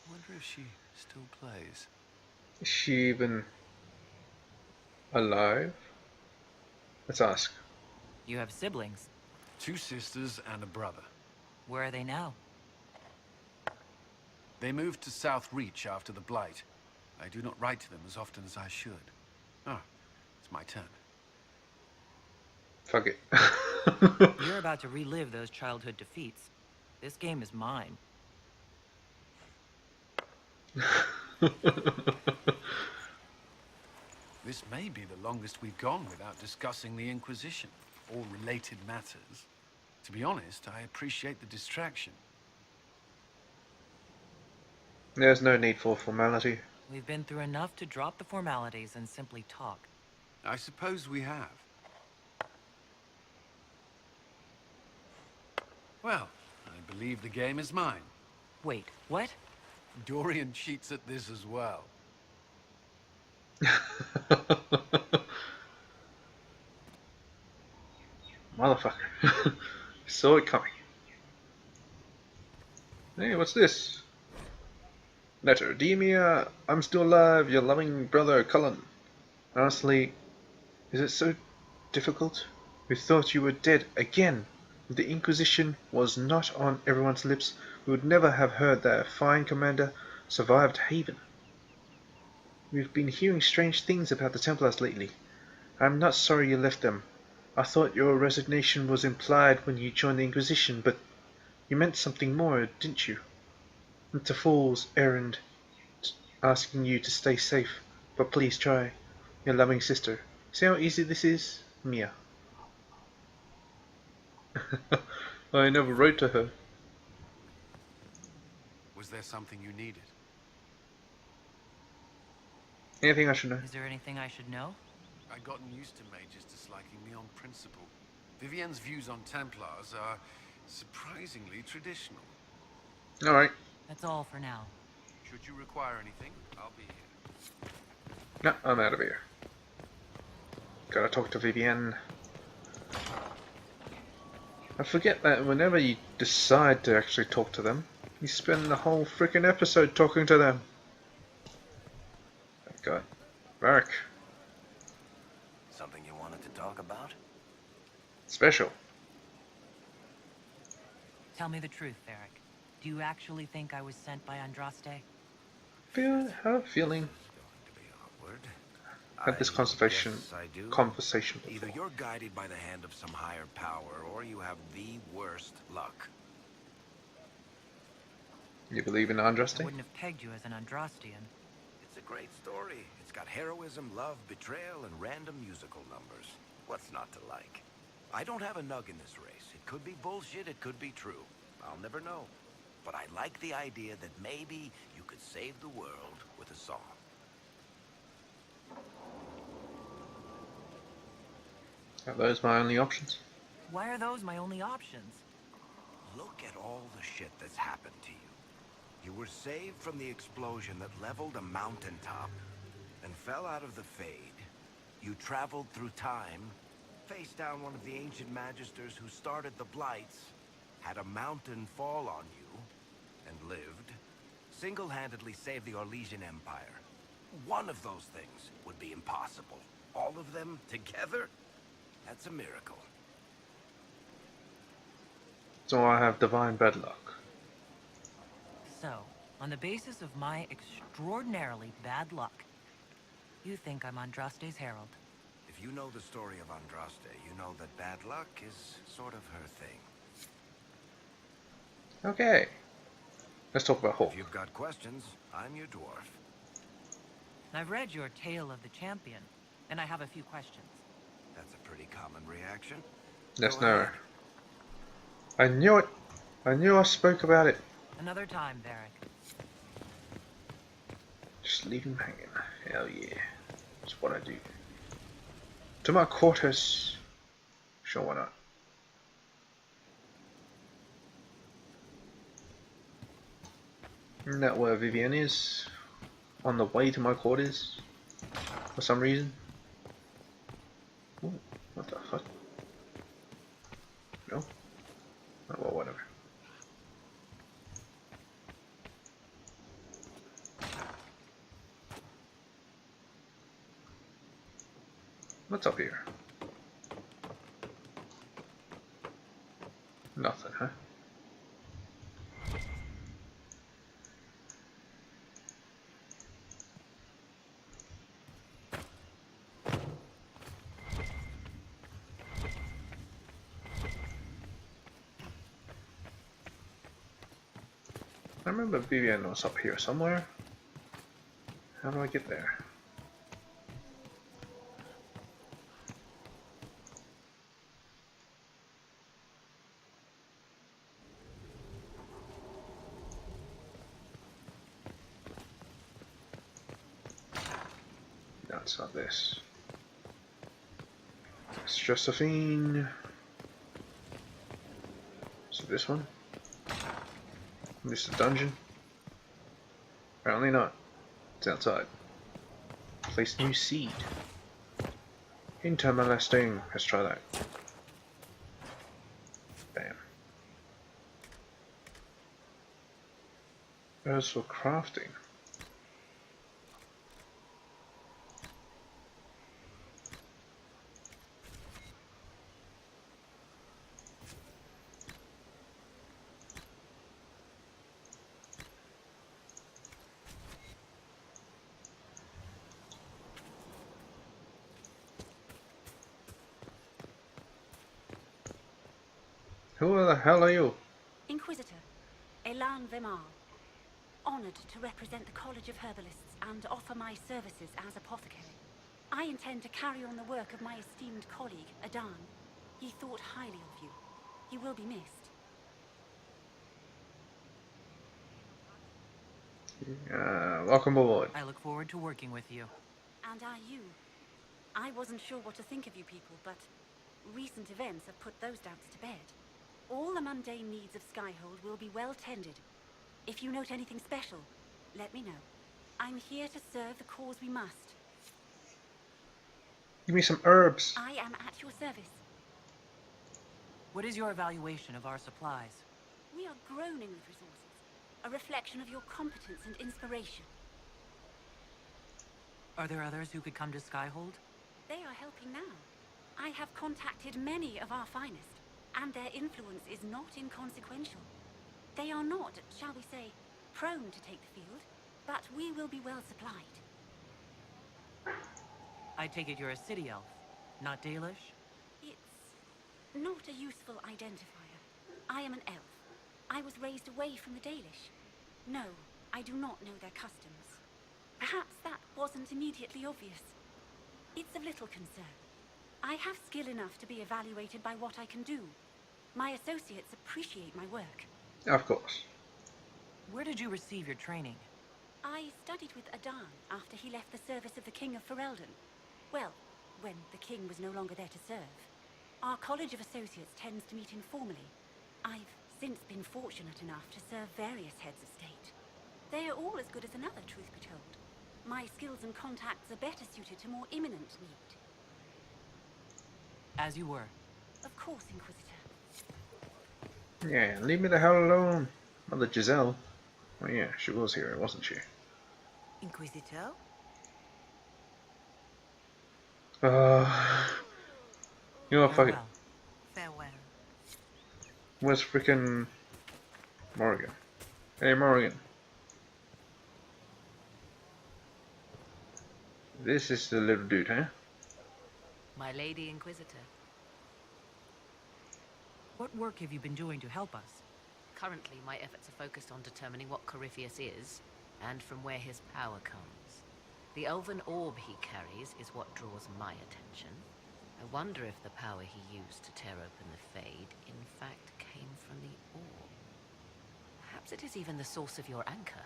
I wonder if she still plays. Is she even alive? Let's ask. You have siblings. 2 sisters and a brother. Where are they now? They moved to South Reach after the Blight. I do not write to them as often as I should. Ah, it's my turn. Fuck it. You're about to relive those childhood defeats. This game is mine. This may be the longest we've gone without discussing the Inquisition, or related matters. To be honest, I appreciate the distraction. There's no need for formality. We've been through enough to drop the formalities and simply talk. I suppose we have. Well, I believe the game is mine. Wait, what? Dorian cheats at this as well. Motherfucker. Saw it coming. Hey, what's this? Letter. Dear Mia, I'm still alive, your loving brother Cullen. Honestly, is it so difficult? We thought you were dead again. If the Inquisition was not on everyone's lips, we would never have heard that a fine commander survived Haven. We've been hearing strange things about the Templars lately. I'm not sorry you left them. I thought your resignation was implied when you joined the Inquisition, but you meant something more, didn't you? It's a fool's errand asking you to stay safe, but please try. Your loving sister. See how easy this is? Mia. I never wrote to her. Was there something you needed? Anything I should know? Is there anything I should know? I'd gotten used to mages disliking me on principle. Vivienne's views on Templars are surprisingly traditional. Alright. That's all for now. Should you require anything, I'll be here. No, I'm out of here. Gotta talk to Vivienne. I forget that whenever you decide to actually talk to them, you spend the whole freaking episode talking to them. Thank God. Varric. Something you wanted to talk about? Special. Tell me the truth, Varric. Do you actually think I was sent by Andraste? Have a feeling. Had this conversation before. Either you're guided by the hand of some higher power, or you have the worst luck. You believe in Andraste? I wouldn't have pegged you as an Andrastian. It's a great story. It's got heroism, love, betrayal, and random musical numbers. What's not to like? I don't have a nug in this race. It could be bullshit, it could be true. I'll never know. But I like the idea that maybe you could save the world with a song. Are those my only options? Why are those my only options? Look at all the shit that's happened to you. You were saved from the explosion that leveled a mountaintop and fell out of the Fade. You traveled through time, faced down one of the ancient magisters who started the Blights, had a mountain fall on you, and lived. Single-handedly saved the Orlesian Empire. One of those things would be impossible. All of them together? That's a miracle. So I have divine bad luck. So, on the basis of my extraordinarily bad luck, you think I'm Andraste's herald? If you know the story of Andraste, you know that bad luck is sort of her thing. Okay. Let's talk about Hulk. If you've got questions, I'm your dwarf. I've read your Tale of the Champion, and I have a few questions. That's a pretty common reaction. Let's Go know. ahead. I knew it. I knew I spoke about it. Another time, Varric. Just leave him hanging. Hell yeah. That's what I do. To my quarters. Sure, why not? Isn't that where Vivienne is? On the way to my quarters? For some reason? Ooh, what the fuck? No? Oh, well, whatever. What's up here? Nothing, huh? I remember Vivian was up here somewhere. How do I get there? No, it's not this. It's Josephine. So this one? This is the dungeon? Apparently not. It's outside. Place new seed. Intermolesting. Let's try that. Bam. Herbs for crafting. Who the hell are you? Inquisitor, Elan Vemar. Honored to represent the College of Herbalists and offer my services as apothecary. I intend to carry on the work of my esteemed colleague, Adan. He thought highly of you. You will be missed. Welcome aboard. I look forward to working with you. And are you? I wasn't sure what to think of you people, but recent events have put those doubts to bed. All the mundane needs of Skyhold will be well tended. If you note anything special, let me know. I'm here to serve the cause we must. Give me some herbs. I am at your service. What is your evaluation of our supplies? We are groaning with resources, a reflection of your competence and inspiration. Are there others who could come to Skyhold? They are helping now. I have contacted many of our finest, and their influence is not inconsequential. They are not, shall we say, prone to take the field, but we will be well supplied. I take it you're a city elf, not Dalish? It's not a useful identifier. I am an elf. I was raised away from the Dalish. No, I do not know their customs. Perhaps that wasn't immediately obvious. It's of little concern. I have skill enough to be evaluated by what I can do. My associates appreciate my work. Of course. Where did you receive your training? I studied with Adan after he left the service of the King of Ferelden. Well, when the king was no longer there to serve. Our College of Associates tends to meet informally. I've since been fortunate enough to serve various heads of state. They are all as good as another, truth be told. My skills and contacts are better suited to more imminent need. As you were. Of course, Inquisitor. Yeah, leave me the hell alone. Mother Giselle. Oh yeah, she was here, wasn't she? Inquisitor? You know, fuck it. Farewell. Farewell. Where's freaking Morrigan? Hey, Morrigan. This is the little dude, huh? My Lady Inquisitor. What work have you been doing to help us? Currently, my efforts are focused on determining what Corypheus is, and from where his power comes. The elven orb he carries is what draws my attention. I wonder if the power he used to tear open the Fade, in fact, came from the orb. Perhaps it is even the source of your anchor.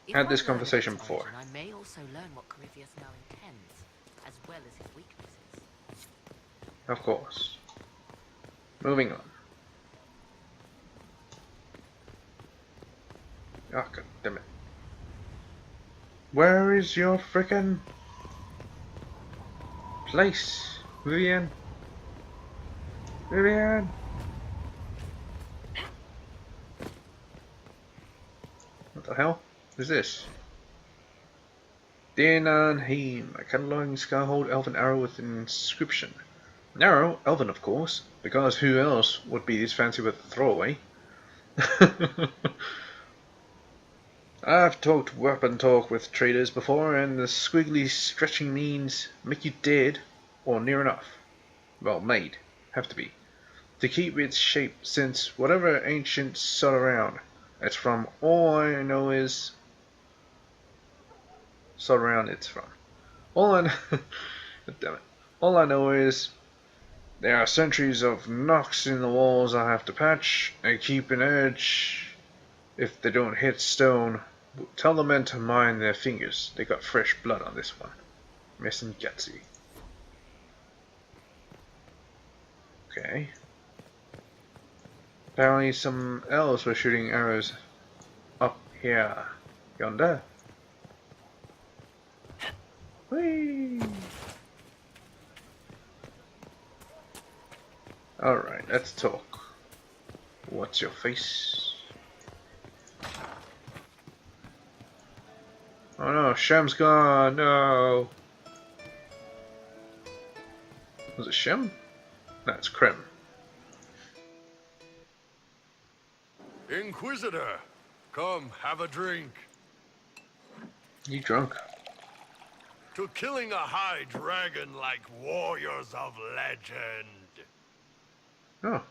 If Had I this learn of conversation its before. origin, I may also learn what Corypheus now intends, as well as his weaknesses. Of course. Moving on. Oh, god damn it. Where is your frickin' place, Vivian? Vivian! What the hell is this? Dinan Heim, a cataloging Skyhold elven arrow with an inscription. An arrow, elven of course, because who else would be this fancy with a throwaway? I've talked weapon talk with traders before, and the squiggly stretching means make you dead, or near enough. Well, made. Have to be. To keep its shape, since whatever ancients sought around, It's from, all I know is, so around it's from. All I know, damn it. All I know is there are centuries of knocks in the walls I have to patch and keep an edge if they don't hit stone. Tell the men to mind their fingers. They got fresh blood on this one. Missing Gatsy. Okay. Apparently some elves were shooting arrows up here. Yonder. Whee! Alright, let's talk. What's your face? Oh no, Shem's gone, no! Was it Shem? No, it's Krem. Inquisitor, come have a drink. You drunk? To killing a high dragon like warriors of legend. Oh.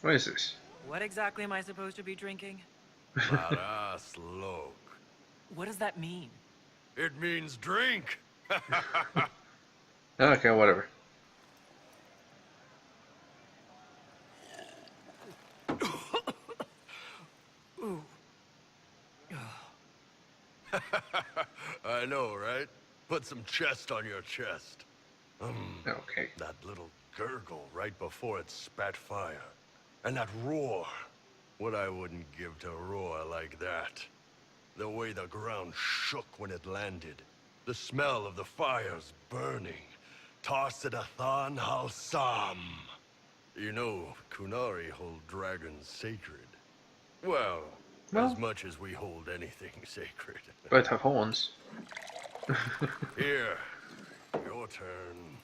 What is this? What exactly am I supposed to be drinking? Look. What does that mean? It means drink. Okay, whatever. Ooh. I know, right? Put some chest on your chest. Okay. That little gurgle right before it spat fire. And that roar. What I wouldn't give to roar like that. The way the ground shook when it landed. The smell of the fires burning. Taarsidath Halsaam. You know, Kunari hold dragons sacred. Well, as much as we hold anything sacred. Both have horns. Here, your turn.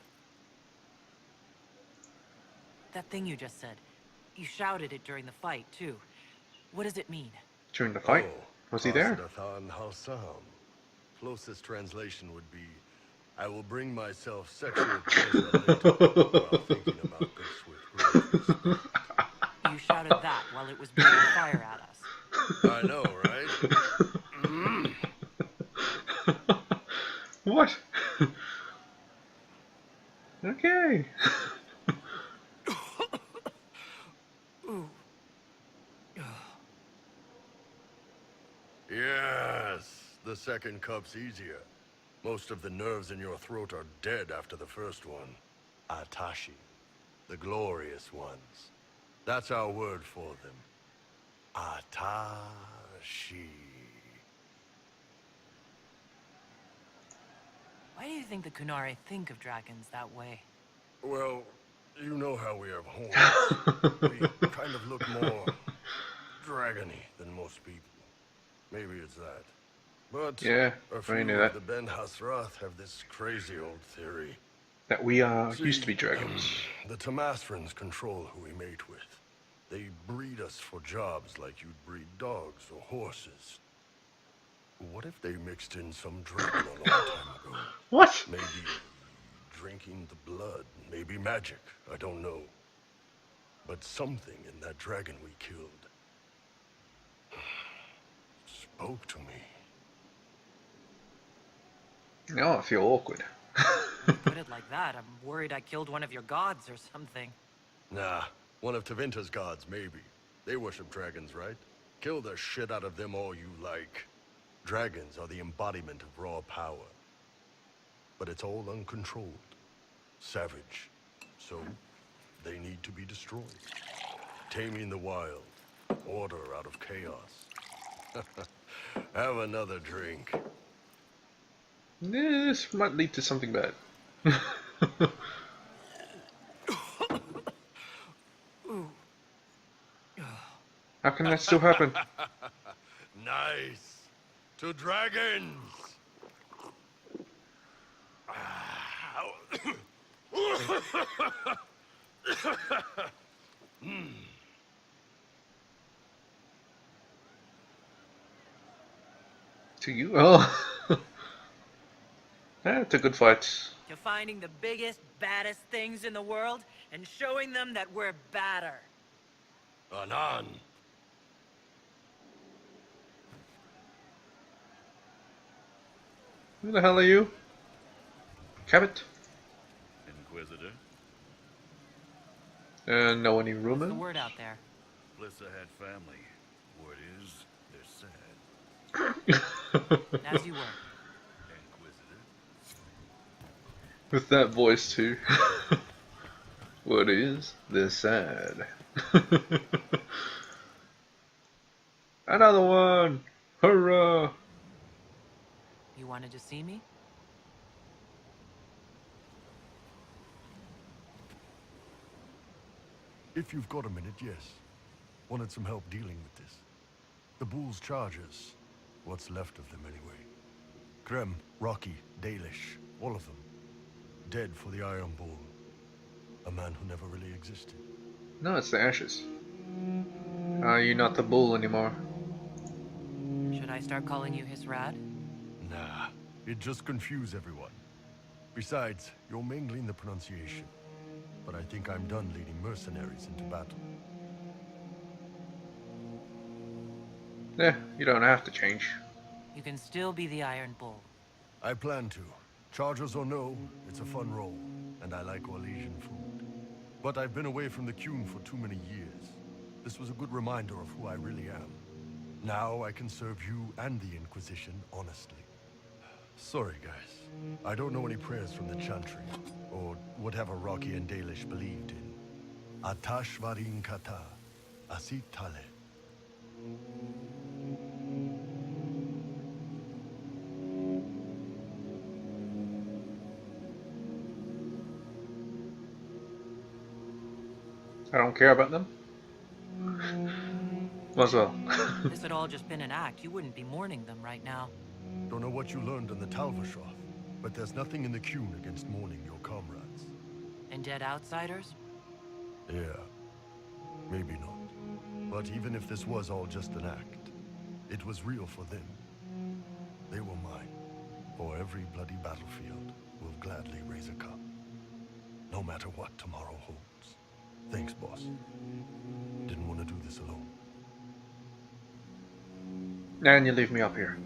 That thing you just said. You shouted it during the fight, too. What does it mean? During the fight? Was he there? Taarsidath Halsaam. Closest translation would be, I will bring myself sexual pleasure later while thinking about this with great respect. You shouted that while it was breathing fire at us. I know, right? What? Okay. Yes, the second cup's easier. Most of the nerves in your throat are dead after the first one. Atashi, the glorious ones. That's our word for them. Atashi. Why do you think the Kunari think of dragons that way? Well, you know how we have horns. We kind of look more dragony than most people. Maybe it's that. But yeah, a few of the Ben Hasrath have this crazy old theory. That we used to be dragons. The Tamasrans control who we mate with. They breed us for jobs like you'd breed dogs or horses. What if they mixed in some dragon a long time ago? What? Maybe drinking the blood, maybe magic, I don't know. But something in that dragon we killed spoke to me. Now I feel awkward. You put it like that, I'm worried I killed one of your gods or something. Nah, one of Tevinter's gods, maybe. They worship dragons, right? Kill the shit out of them all you like. Dragons are the embodiment of raw power. But it's all uncontrolled. Savage. So, they need to be destroyed. Taming the wild. Order out of chaos. Have another drink. This might lead to something bad. How can that still happen? Nice. To dragons. To you? Oh. That's a good fight. To finding the biggest, baddest things in the world and showing them that we're badder. Anan. Who the hell are you? Cabot? Inquisitor? No one in What's the Roman? word out there? Blissa had family. Word is, they're sad. As you were. Inquisitor? With that voice too. What is? They're sad. Another one! Hurrah! You wanted to see me? If you've got a minute, yes. Wanted some help dealing with this. The Bull's charges. What's left of them, anyway. Krem, Rocky, Dalish, all of them. Dead for the Iron Bull. A man who never really existed. No, it's the ashes. Are you not the bull anymore? Should I start calling you Hisrad? Nah, it just confuse everyone. Besides, you're mangling the pronunciation. But I think I'm done leading mercenaries into battle. Yeah, you don't have to change. You can still be the Iron Bull. I plan to. Chargers or no, it's a fun role, and I like Orlesian food. But I've been away from the Qun for too many years. This was a good reminder of who I really am. Now I can serve you and the Inquisition honestly. Sorry, guys. I don't know any prayers from the Chantry, or whatever Rocky and Dalish believed in. Atash varin kata, asit tale. I don't care about them. As well. This had all just been an act. You wouldn't be mourning them right now. Don't know what you learned on the Talvashoth, but there's nothing in the Qun against mourning your comrades. And dead outsiders? Yeah, maybe not. But even if this was all just an act, it was real for them. They were mine. For every bloody battlefield, we'll gladly raise a cup. No matter what tomorrow holds. Thanks, boss. Didn't want to do this alone. And you leave me up here.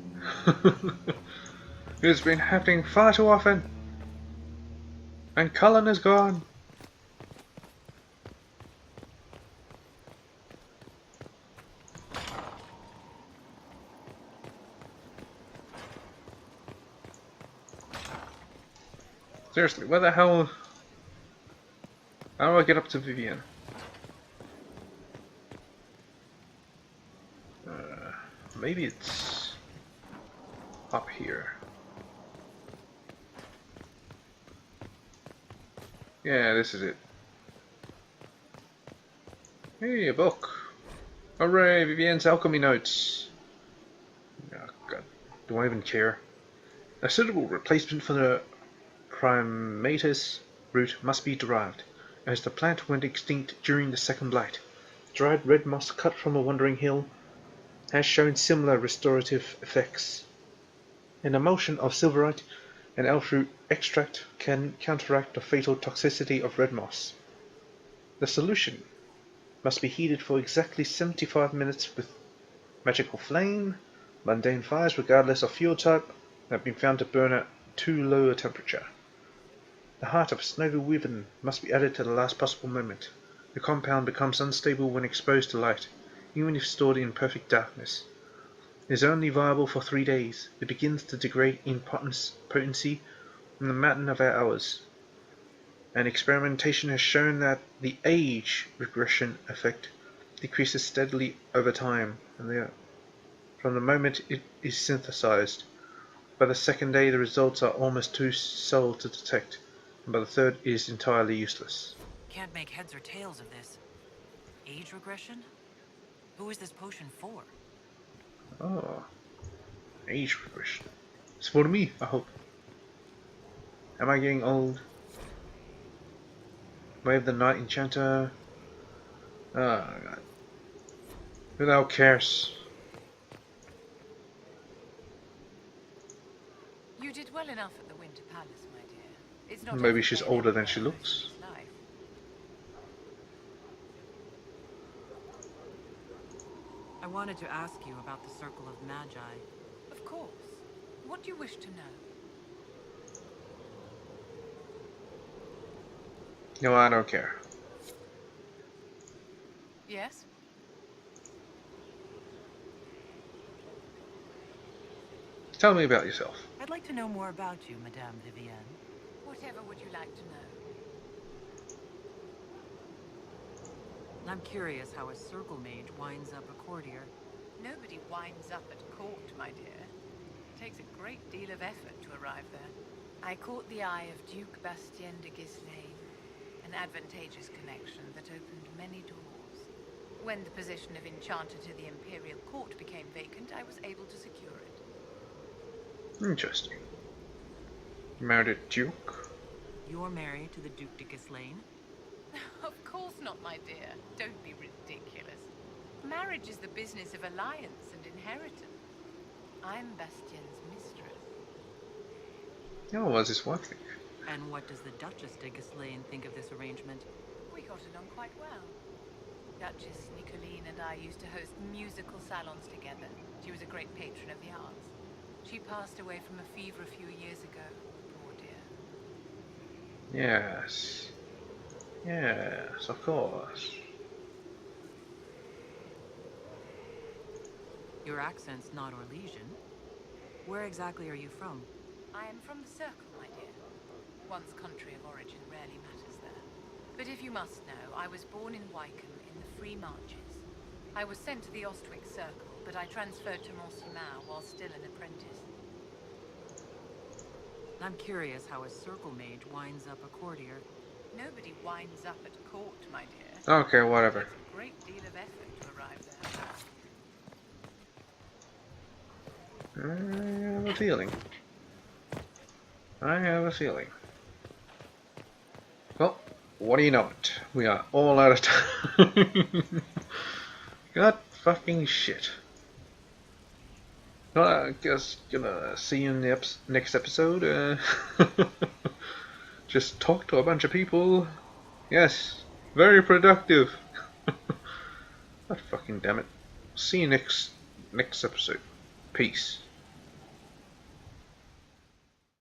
It's been happening far too often. And Cullen is gone. Seriously, where the hell... How do I get up to Vivian? Maybe it's up here. Yeah, this is it. Hey, a book. Hooray, Vivian's alchemy notes. Oh god, do I even care? A suitable replacement for the Primatus root must be derived, as the plant went extinct during the Second Blight. Dried red moss cut from a wandering hill has shown similar restorative effects. An emulsion of silverite and elfroot extract can counteract the fatal toxicity of red moss. The solution must be heated for exactly 75 minutes with magical flame. Mundane fires, regardless of fuel type, have been found to burn at too low a temperature. The heart of a snowy wyvern must be added to the last possible moment. The compound becomes unstable when exposed to light, even if stored in perfect darkness. It is only viable for 3 days. It begins to degrade in potency in the matin of our hours. And experimentation has shown that the age regression effect decreases steadily over time from the moment it is synthesized. By the second day, the results are almost too subtle to detect, and by the third, it is entirely useless. Can't make heads or tails of this. Age regression? Who is this potion for? Oh, age regression. It's for me, I hope. Am I getting old? Way of the Night Enchanter. Oh god. Who the hell cares? You did well enough at the Winter Palace, my dear. It's not Maybe every she's day older that than she one looks. risks life. I wanted to ask you about the Circle of Magi. Of course. What do you wish to know? No, I don't care. Yes? Tell me about yourself. I'd like to know more about you, Madame Vivienne. Whatever would you like to know? I'm curious how a circle mage winds up a courtier. Nobody winds up at court, my dear. It takes a great deal of effort to arrive there. I caught the eye of Duke Bastien de Ghislaine, an advantageous connection that opened many doors. When the position of Enchanter to the Imperial Court became vacant, I was able to secure it. Interesting. Married a duke? You're married to the Duke de Ghislaine? Of course not, my dear. Don't be ridiculous. Marriage is the business of alliance and inheritance. I'm Bastien's mistress. Oh, what does his wife think? And what does the Duchess de Ghislaine think of this arrangement? We got along quite well. Duchess Nicoline and I used to host musical salons together. She was a great patron of the arts. She passed away from a fever a few years ago, poor dear. Yes. Yes, of course. Your accent's not Orlesian. Where exactly are you from? I am from the Circle, my dear. One's country of origin rarely matters there. But if you must know, I was born in Wycombe in the Free Marches. I was sent to the Ostwick Circle, but I transferred to Monsimar while still an apprentice. I'm curious how a circle mage winds up a courtier. Nobody winds up at court, my dear. Okay, whatever. It takes a great deal of effort to arrive there. I have a feeling. Well, what do you know it? We are all out of time. God fucking shit. Well, I guess gonna see you in the next episode. Just talk to a bunch of people. Yes, very productive. God fucking damn it. See you next episode. Peace.